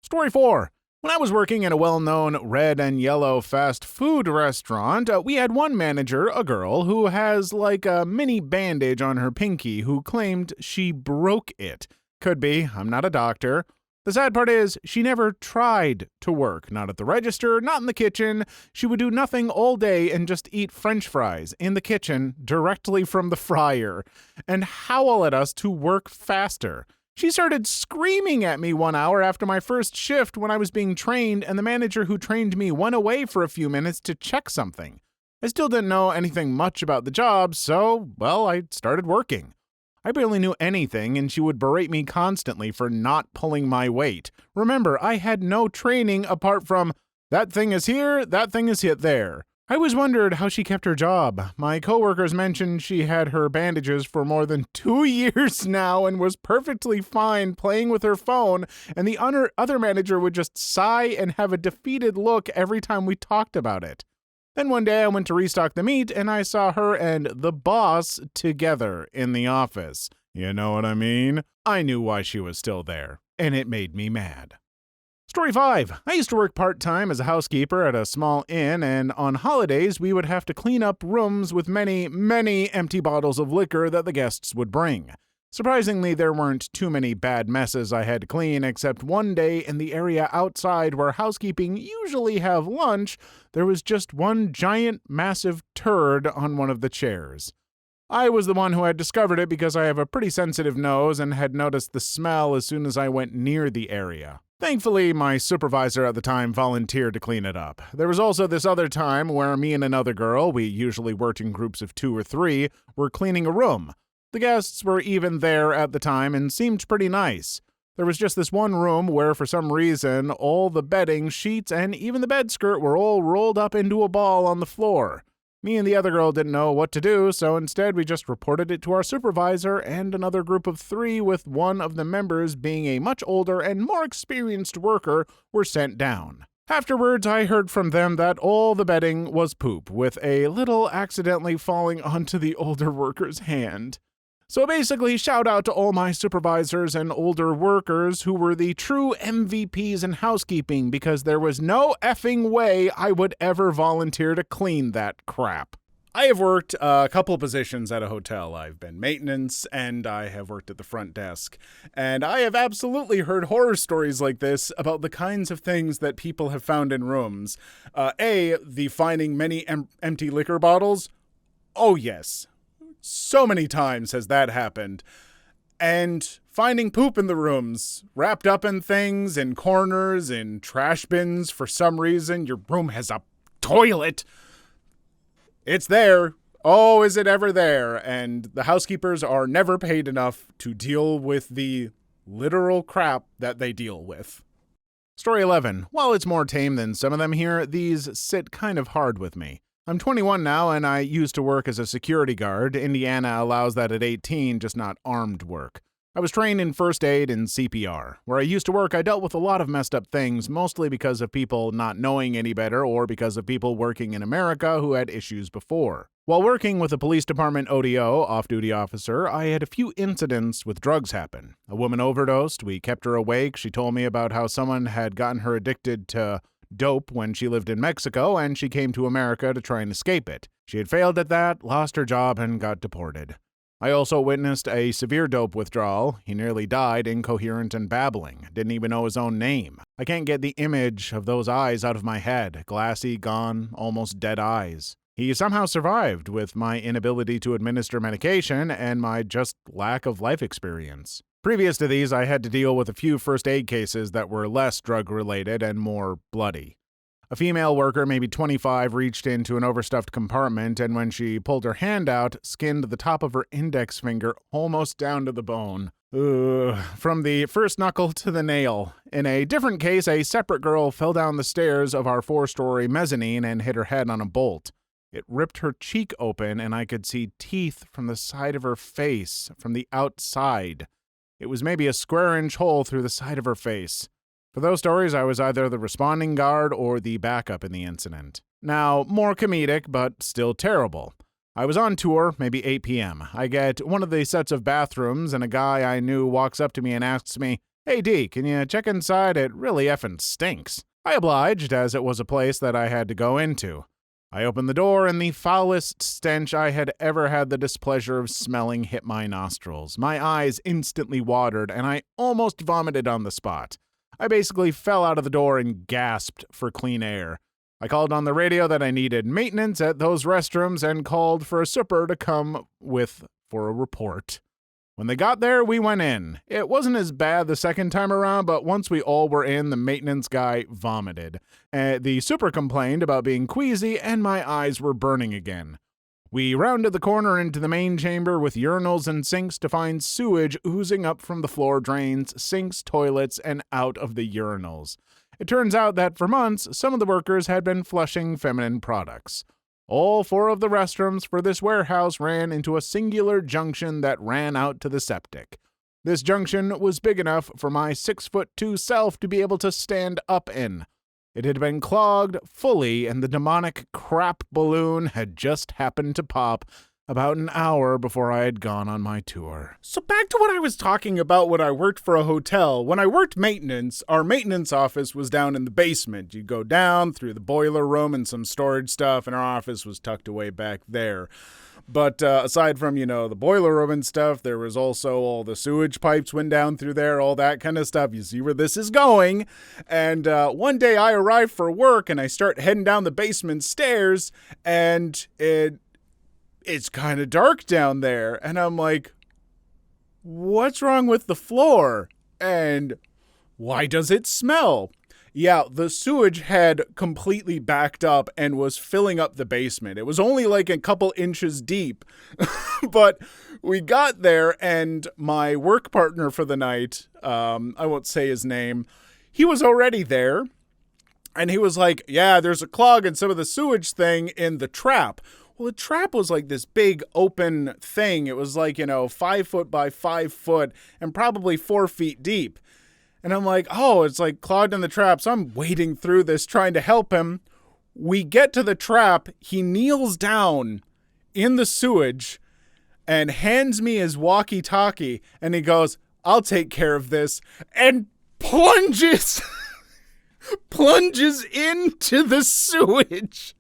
Story 4. When I was working in a well-known red and yellow fast food restaurant, we had one manager, a girl, who has like a mini bandage on her pinky who claimed she broke it. Could be, I'm not a doctor. The sad part is, she never tried to work. Not at the register, not in the kitchen. She would do nothing all day and just eat French fries in the kitchen directly from the fryer and howl at us to work faster. She started screaming at me 1 hour after my first shift when I was being trained, and the manager who trained me went away for a few minutes to check something. I still didn't know anything much about the job, so, well, I started working. I barely knew anything, and she would berate me constantly for not pulling my weight. Remember, I had no training apart from, that thing is here, that thing is hit there. I always wondered how she kept her job. My coworkers mentioned she had her bandages for more than 2 years now and was perfectly fine playing with her phone, and the other manager would just sigh and have a defeated look every time we talked about it. Then one day I went to restock the meat, and I saw her and the boss together in the office. You know what I mean? I knew why she was still there, and it made me mad. Story 5. I used to work part-time as a housekeeper at a small inn, and on holidays we would have to clean up rooms with many, many empty bottles of liquor that the guests would bring. Surprisingly, there weren't too many bad messes I had to clean, except one day in the area outside where housekeeping usually have lunch, there was just one giant, massive turd on one of the chairs. I was the one who had discovered it because I have a pretty sensitive nose and had noticed the smell as soon as I went near the area. Thankfully, my supervisor at the time volunteered to clean it up. There was also this other time where me and another girl, we usually worked in groups of 2 or 3, were cleaning a room. The guests were even there at the time and seemed pretty nice. There was just this one room where, for some reason, all the bedding, sheets, and even the bed skirt were all rolled up into a ball on the floor. Me and the other girl didn't know what to do, so instead we just reported it to our supervisor and another group of 3, with one of the members being a much older and more experienced worker, were sent down. Afterwards, I heard from them that all the bedding was poop, with a little accidentally falling onto the older worker's hand. So basically, shout out to all my supervisors and older workers who were the true MVPs in housekeeping, because there was no effing way I would ever volunteer to clean that crap. I have worked a couple positions at a hotel. I've been maintenance, and I have worked at the front desk. And I have absolutely heard horror stories like this about the kinds of things that people have found in rooms. The finding many empty liquor bottles. Oh, yes. So many times has that happened. And finding poop in the rooms, wrapped up in things, in corners, in trash bins. For some reason, your room has a toilet. It's there. Oh, is it ever there? And the housekeepers are never paid enough to deal with the literal crap that they deal with. Story 11. While it's more tame than some of them here, these sit kind of hard with me. I'm 21 now, and I used to work as a security guard. Indiana allows that at 18, just not armed work. I was trained in first aid and CPR. Where I used to work, I dealt with a lot of messed up things, mostly because of people not knowing any better or because of people working in America who had issues before. While working with a police department ODO, off-duty officer, I had a few incidents with drugs happen. A woman overdosed. We kept her awake. She told me about how someone had gotten her addicted to dope when she lived in Mexico, and she came to America to try and escape it. She had failed at that, lost her job, and got deported. I also witnessed a severe dope withdrawal. He nearly died, incoherent and babbling. Didn't even know his own name. I can't get the image of those eyes out of my head. Glassy, gone, almost dead eyes. He somehow survived with my inability to administer medication and my just lack of life experience. Previous to these, I had to deal with a few first aid cases that were less drug-related and more bloody. A female worker, maybe 25, reached into an overstuffed compartment, and when she pulled her hand out, skinned the top of her index finger almost down to the bone. From the first knuckle to the nail. In a different case, a separate girl fell down the stairs of our 4-story mezzanine and hit her head on a bolt. It ripped her cheek open, and I could see teeth from the side of her face, from the outside. It was maybe a square-inch hole through the side of her face. For those stories, I was either the responding guard or the backup in the incident. Now, more comedic, but still terrible. I was on tour, maybe 8 p.m. I get one of the sets of bathrooms, and a guy I knew walks up to me and asks me, "Hey D, can you check inside? It really effing stinks." I obliged, as it was a place that I had to go into. I opened the door, and the foulest stench I had ever had the displeasure of smelling hit my nostrils. My eyes instantly watered, and I almost vomited on the spot. I basically fell out of the door and gasped for clean air. I called on the radio that I needed maintenance at those restrooms and called for a super to come for a report. When they got there, we went in. It wasn't as bad the second time around, but once we all were in, the maintenance guy vomited. The super complained about being queasy, and my eyes were burning again. We rounded the corner into the main chamber with urinals and sinks to find sewage oozing up from the floor drains, sinks, toilets, and out of the urinals. It turns out that for months, some of the workers had been flushing feminine products. All 4 of the restrooms for this warehouse ran into a singular junction that ran out to the septic. This junction was big enough for my 6'2" self to be able to stand up in. It had been clogged fully, and the demonic crap balloon had just happened to pop about an hour before I had gone on my tour. So back to what I was talking about when I worked for a hotel. When I worked maintenance, our maintenance office was down in the basement. You'd go down through the boiler room and some storage stuff, and our office was tucked away back there. But aside from, the boiler room and stuff, there was also all the sewage pipes went down through there, all that kind of stuff. You see where this is going. And one day I arrived for work, and I start heading down the basement stairs, and it's kind of dark down there. And I'm like, what's wrong with the floor? And why does it smell? Yeah, the sewage had completely backed up and was filling up the basement. It was only like a couple inches deep. But we got there, and my work partner for the night, I won't say his name, he was already there. And he was like, yeah, there's a clog in some of the sewage thing in the trap. Well, the trap was like this big open thing. It was like, 5 foot by 5 foot and probably 4 feet deep. And I'm like, oh, it's like clogged in the trap. So I'm wading through this trying to help him. We get to the trap. He kneels down in the sewage and hands me his walkie-talkie. And he goes, I'll take care of this. And plunges into the sewage.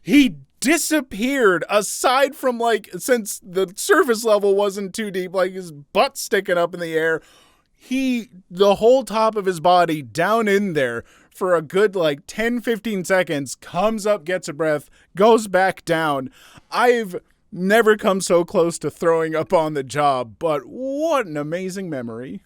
He disappeared, aside from since the surface level wasn't too deep, his butt sticking up in the air, the whole top of his body down in there for a good 10-15 seconds, comes up, gets a breath, goes back down. I've never come so close to throwing up on the job, but what an amazing memory.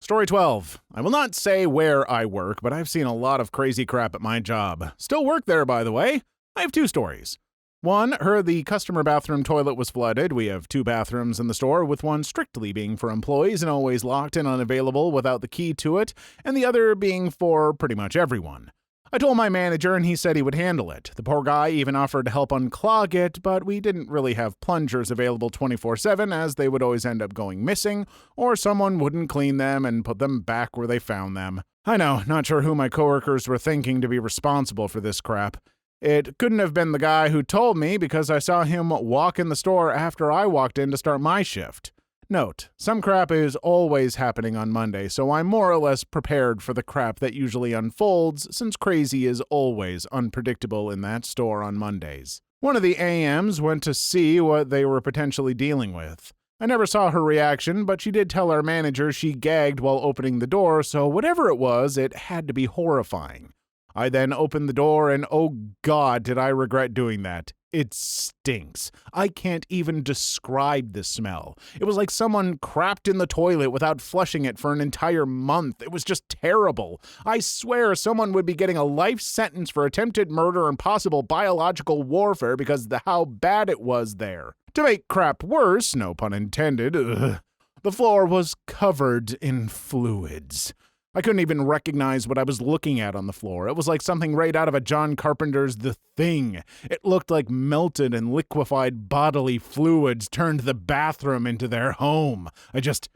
Story 12. I will not say where I work, but I've seen a lot of crazy crap at my job. Still work there, by the way. I have 2 stories. One, the customer bathroom toilet was flooded. We have 2 bathrooms in the store, with one strictly being for employees and always locked and unavailable without the key to it, and the other being for pretty much everyone. I told my manager, and he said he would handle it. The poor guy even offered to help unclog it, but we didn't really have plungers available 24/7, as they would always end up going missing, or someone wouldn't clean them and put them back where they found them. I know, not sure who my coworkers were thinking to be responsible for this crap. It couldn't have been the guy who told me, because I saw him walk in the store after I walked in to start my shift. Note, some crap is always happening on Monday, so I'm more or less prepared for the crap that usually unfolds, since crazy is always unpredictable in that store on Mondays. One of the AMs went to see what they were potentially dealing with. I never saw her reaction, but she did tell our manager she gagged while opening the door, so whatever it was, it had to be horrifying. I then opened the door, and oh God, did I regret doing that. It stinks. I can't even describe the smell. It was like someone crapped in the toilet without flushing it for an entire month. It was just terrible. I swear someone would be getting a life sentence for attempted murder and possible biological warfare because of how bad it was there. To make crap worse, no pun intended, the floor was covered in fluids. I couldn't even recognize what I was looking at on the floor. It was like something right out of a John Carpenter's The Thing. It looked like melted and liquefied bodily fluids turned the bathroom into their home. I just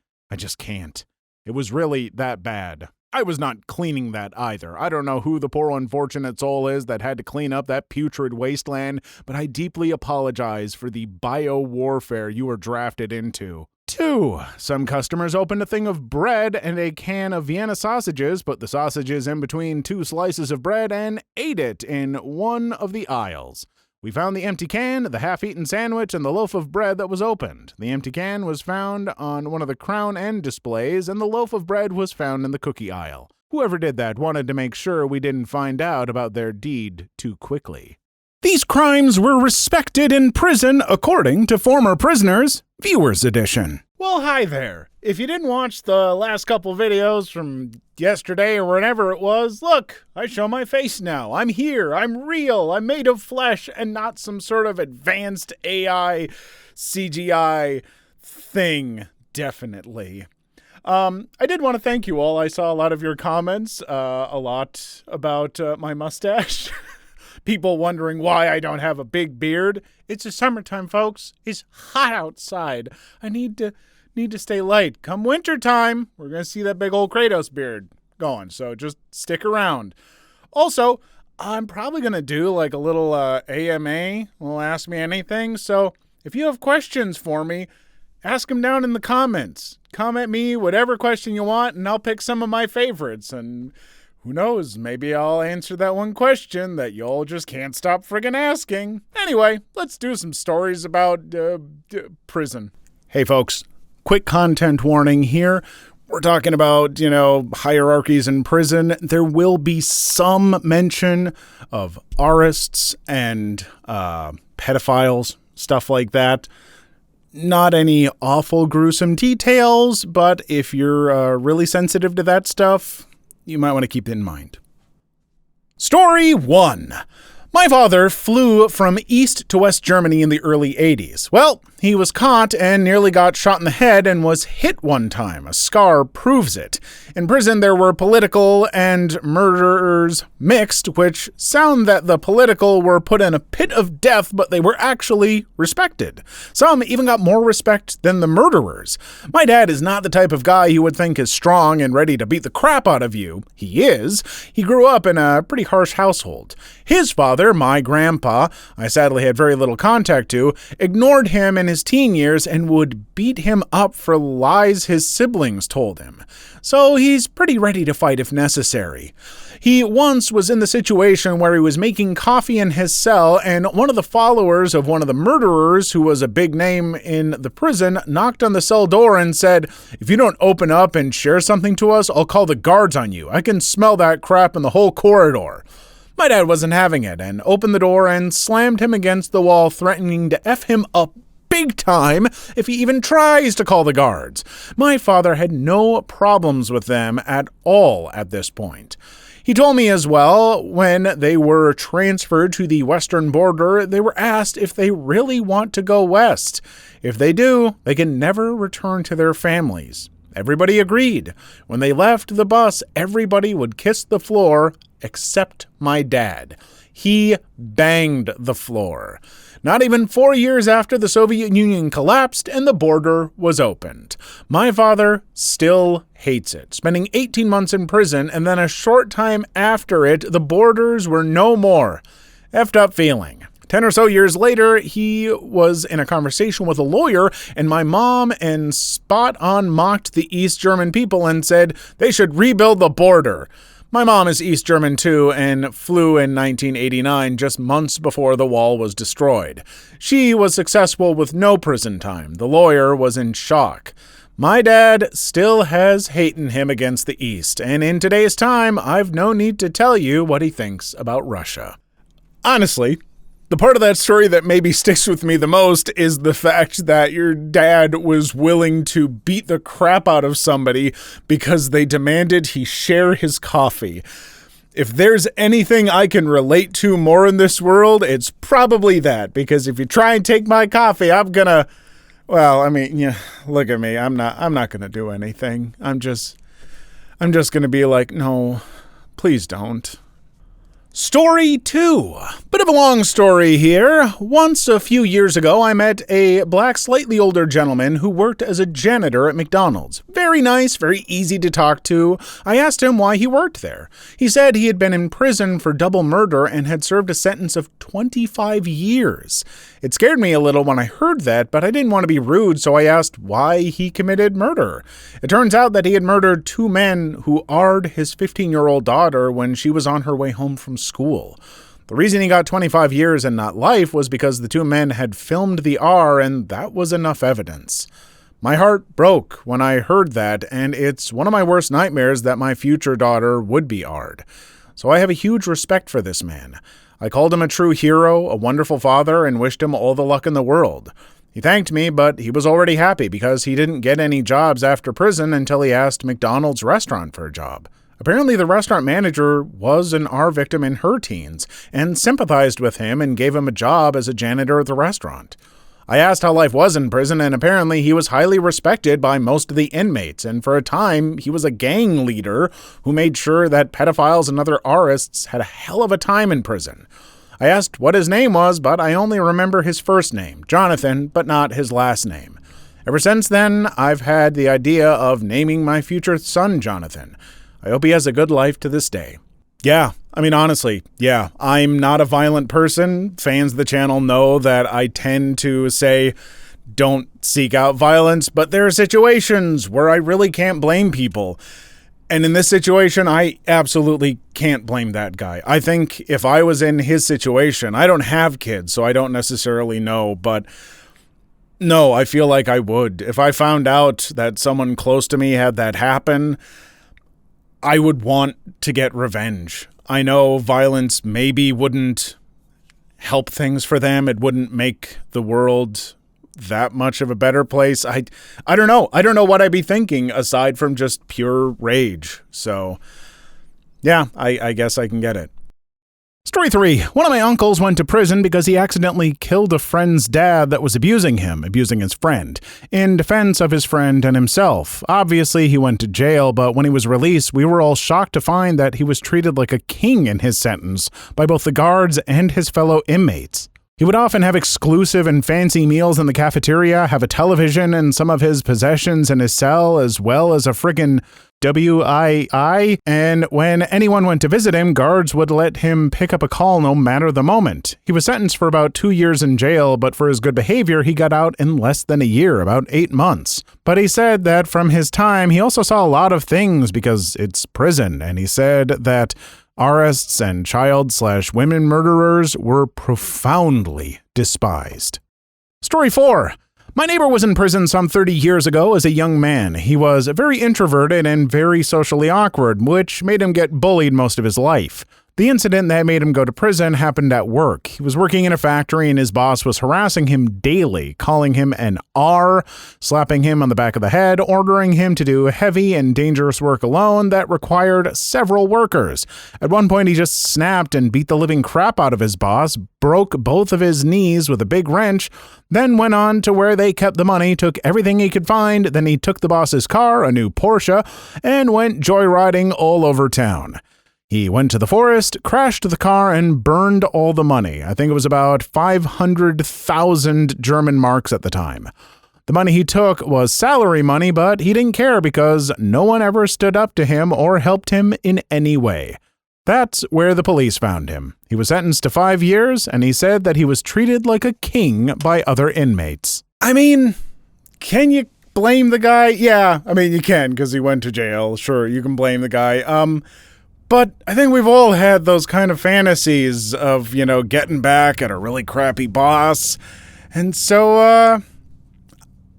can't. It was really that bad. I was not cleaning that either. I don't know who the poor unfortunate soul is that had to clean up that putrid wasteland, but I deeply apologize for the bio-warfare you were drafted into. 2. Some customers opened a thing of bread and a can of Vienna sausages, put the sausages in between 2 slices of bread, and ate it in one of the aisles. We found the empty can, the half-eaten sandwich, and the loaf of bread that was opened. The empty can was found on one of the crown end displays, and the loaf of bread was found in the cookie aisle. Whoever did that wanted to make sure we didn't find out about their deed too quickly. These crimes were respected in prison according to former prisoners, Viewers Edition. Well, hi there. If you didn't watch the last couple videos from yesterday or whenever it was, look, I show my face now. I'm here. I'm real. I'm made of flesh and not some sort of advanced AI CGI thing, definitely. I did want to thank you all. I saw a lot of your comments, a lot about my mustache. People wondering why I don't have a big beard. It's the summertime, folks. It's hot outside. I need to stay light. Come wintertime, we're going to see that big old Kratos beard going, so just stick around. Also, I'm probably going to do like a little AMA, will Ask Me Anything, so if you have questions for me, ask them down in the comments. Comment me whatever question you want, and I'll pick some of my favorites, and who knows, maybe I'll answer that one question that y'all just can't stop friggin' asking. Anyway, let's do some stories about prison. Hey folks, quick content warning here. We're talking about, hierarchies in prison. There will be some mention of aurists and pedophiles, stuff like that. Not any awful gruesome details, but if you're really sensitive to that stuff, you might want to keep it in mind. Story 1. My father flew from East to West Germany in the early 80s. Well, he was caught and nearly got shot in the head and was hit one time. A scar proves it. In prison, there were political and murderers mixed, which sound that the political were put in a pit of death, but they were actually respected. Some even got more respect than the murderers. My dad is not the type of guy you would think is strong and ready to beat the crap out of you. He is. He grew up in a pretty harsh household. His father, my grandpa, I sadly had very little contact to, ignored him in his teen years and would beat him up for lies his siblings told him. So he's pretty ready to fight if necessary. He once was in the situation where he was making coffee in his cell, and one of the followers of one of the murderers, who was a big name in the prison, knocked on the cell door and said, "If you don't open up and share something to us, I'll call the guards on you. I can smell that crap in the whole corridor." My dad wasn't having it and opened the door and slammed him against the wall, threatening to F him up big time if he even tries to call the guards. My father had no problems with them at all at this point. He told me as well, when they were transferred to the western border, they were asked if they really want to go west. If they do, they can never return to their families. Everybody agreed. When they left the bus, everybody would kiss the floor except my dad. He banged the floor. Not even 4 years after the Soviet Union collapsed and the border was opened. My father still hates it, spending 18 months in prison, and then a short time after it, the borders were no more. Effed up feeling. 10 or so years later, he was in a conversation with a lawyer, and my mom and spot on mocked the East German people and said they should rebuild the border. My mom is East German too and flew in 1989, just months before the wall was destroyed. She was successful with no prison time. The lawyer was in shock. My dad still has hate in him against the East, and in today's time, I've no need to tell you what he thinks about Russia. Honestly, the part of that story that maybe sticks with me the most is the fact that your dad was willing to beat the crap out of somebody because they demanded he share his coffee. If there's anything I can relate to more in this world, it's probably that, because if you try and take my coffee, I'm gonna, look at me. I'm not gonna do anything. I'm just gonna be like, no, please don't. Story 2. Bit of a long story here. Once, a few years ago, I met a black, slightly older gentleman who worked as a janitor at McDonald's. Very nice, very easy to talk to. I asked him why he worked there. He said he had been in prison for double murder and had served a sentence of 25 years. It scared me a little when I heard that, but I didn't want to be rude, so I asked why he committed murder. It turns out that he had murdered 2 men who R-ed his 15-year-old daughter when she was on her way home from school. The reason he got 25 years and not life was because the 2 men had filmed the R, and that was enough evidence. My heart broke when I heard that, and it's one of my worst nightmares that my future daughter would be R'd. So I have a huge respect for this man. I called him a true hero, a wonderful father, and wished him all the luck in the world. He thanked me, but he was already happy because he didn't get any jobs after prison until he asked McDonald's restaurant for a job. Apparently, the restaurant manager was an R victim in her teens and sympathized with him and gave him a job as a janitor at the restaurant. I asked how life was in prison, and apparently he was highly respected by most of the inmates, and for a time, he was a gang leader who made sure that pedophiles and other Rists had a hell of a time in prison. I asked what his name was, but I only remember his first name, Jonathan, but not his last name. Ever since then, I've had the idea of naming my future son Jonathan. I hope he has a good life to this day. Yeah, honestly, I'm not a violent person. Fans of the channel know that I tend to say, don't seek out violence, but there are situations where I really can't blame people. And in this situation, I absolutely can't blame that guy. I think if I was in his situation, I don't have kids, so I don't necessarily know, but no, I feel like I would. If I found out that someone close to me had that happen, I would want to get revenge. I know violence maybe wouldn't help things for them. It wouldn't make the world that much of a better place. I don't know. I don't know what I'd be thinking aside from just pure rage. So, yeah, I guess I can get it. Story 3. One of my uncles went to prison because he accidentally killed a friend's dad that was abusing his friend, in defense of his friend and himself. Obviously, he went to jail, but when he was released, we were all shocked to find that he was treated like a king in his sentence by both the guards and his fellow inmates. He would often have exclusive and fancy meals in the cafeteria, have a television and some of his possessions in his cell, as well as a friggin' WII, and when anyone went to visit him, guards would let him pick up a call no matter the moment. He was sentenced for about 2 years in jail, but for his good behavior, he got out in less than a year, about 8 months. But he said that from his time, he also saw a lot of things because it's prison, and he said that Rists and child/women murderers were profoundly despised. Story 4. My neighbor was in prison some 30 years ago as a young man. He was very introverted and very socially awkward, which made him get bullied most of his life. The incident that made him go to prison happened at work. He was working in a factory and his boss was harassing him daily, calling him an R, slapping him on the back of the head, ordering him to do heavy and dangerous work alone that required several workers. At one point, he just snapped and beat the living crap out of his boss, broke both of his knees with a big wrench, then went on to where they kept the money, took everything he could find, then he took the boss's car, a new Porsche, and went joyriding all over town. He went to the forest, crashed the car, and burned all the money. I think it was about 500,000 German marks at the time. The money he took was salary money, but he didn't care because no one ever stood up to him or helped him in any way. That's where the police found him. He was sentenced to 5 years, and he said that he was treated like a king by other inmates. Can you blame the guy? Yeah, you can, because he went to jail. Sure, you can blame the guy. But I think we've all had those kind of fantasies of, getting back at a really crappy boss. And so,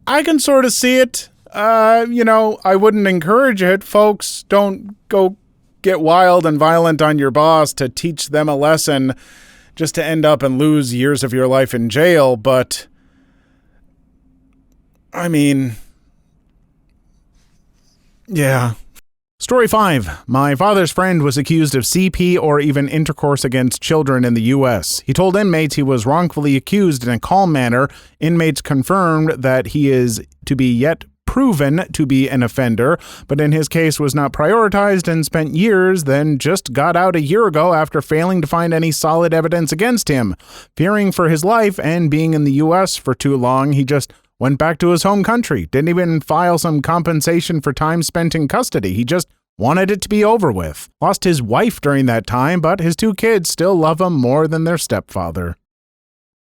I can sort of see it. I wouldn't encourage it. Folks, don't go get wild and violent on your boss to teach them a lesson just to end up and lose years of your life in jail. But, yeah. Story 5. My father's friend was accused of CP or even intercourse against children in the U.S. He told inmates he was wrongfully accused in a calm manner. Inmates confirmed that he is to be yet proven to be an offender, but in his case was not prioritized and spent years, then just got out a year ago after failing to find any solid evidence against him. Fearing for his life and being in the U.S. for too long, he just went back to his home country. Didn't even file some compensation for time spent in custody. He just wanted it to be over with. Lost his wife during that time, but his 2 kids still love him more than their stepfather.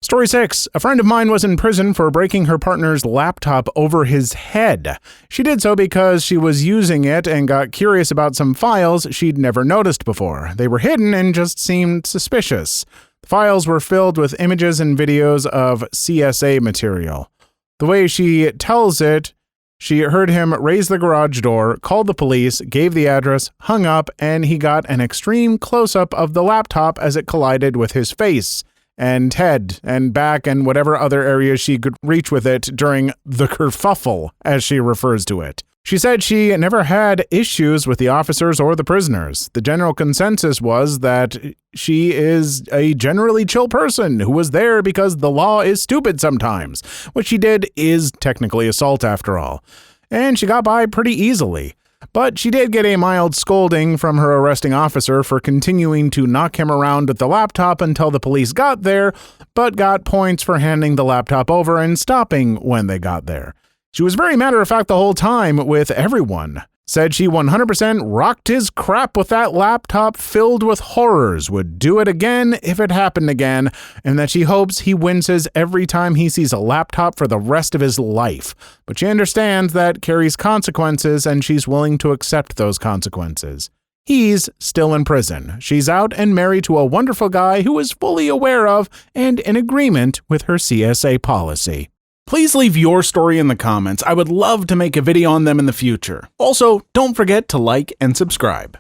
Story 6. A friend of mine was in prison for breaking her partner's laptop over his head. She did so because she was using it and got curious about some files she'd never noticed before. They were hidden and just seemed suspicious. The files were filled with images and videos of CSA material. The way she tells it, she heard him raise the garage door, called the police, gave the address, hung up, and he got an extreme close-up of the laptop as it collided with his face and head and back and whatever other areas she could reach with it during the kerfuffle, as she refers to it. She said she never had issues with the officers or the prisoners. The general consensus was that she is a generally chill person who was there because the law is stupid sometimes. What she did is technically assault after all. And she got by pretty easily. But she did get a mild scolding from her arresting officer for continuing to knock him around with the laptop until the police got there, but got points for handing the laptop over and stopping when they got there. She was very matter-of-fact the whole time with everyone. Said she 100% rocked his crap with that laptop filled with horrors, would do it again if it happened again, and that she hopes he winces every time he sees a laptop for the rest of his life. But she understands that carries consequences, and she's willing to accept those consequences. He's still in prison. She's out and married to a wonderful guy who is fully aware of and in agreement with her CSA policy. Please leave your story in the comments. I would love to make a video on them in the future. Also, don't forget to like and subscribe.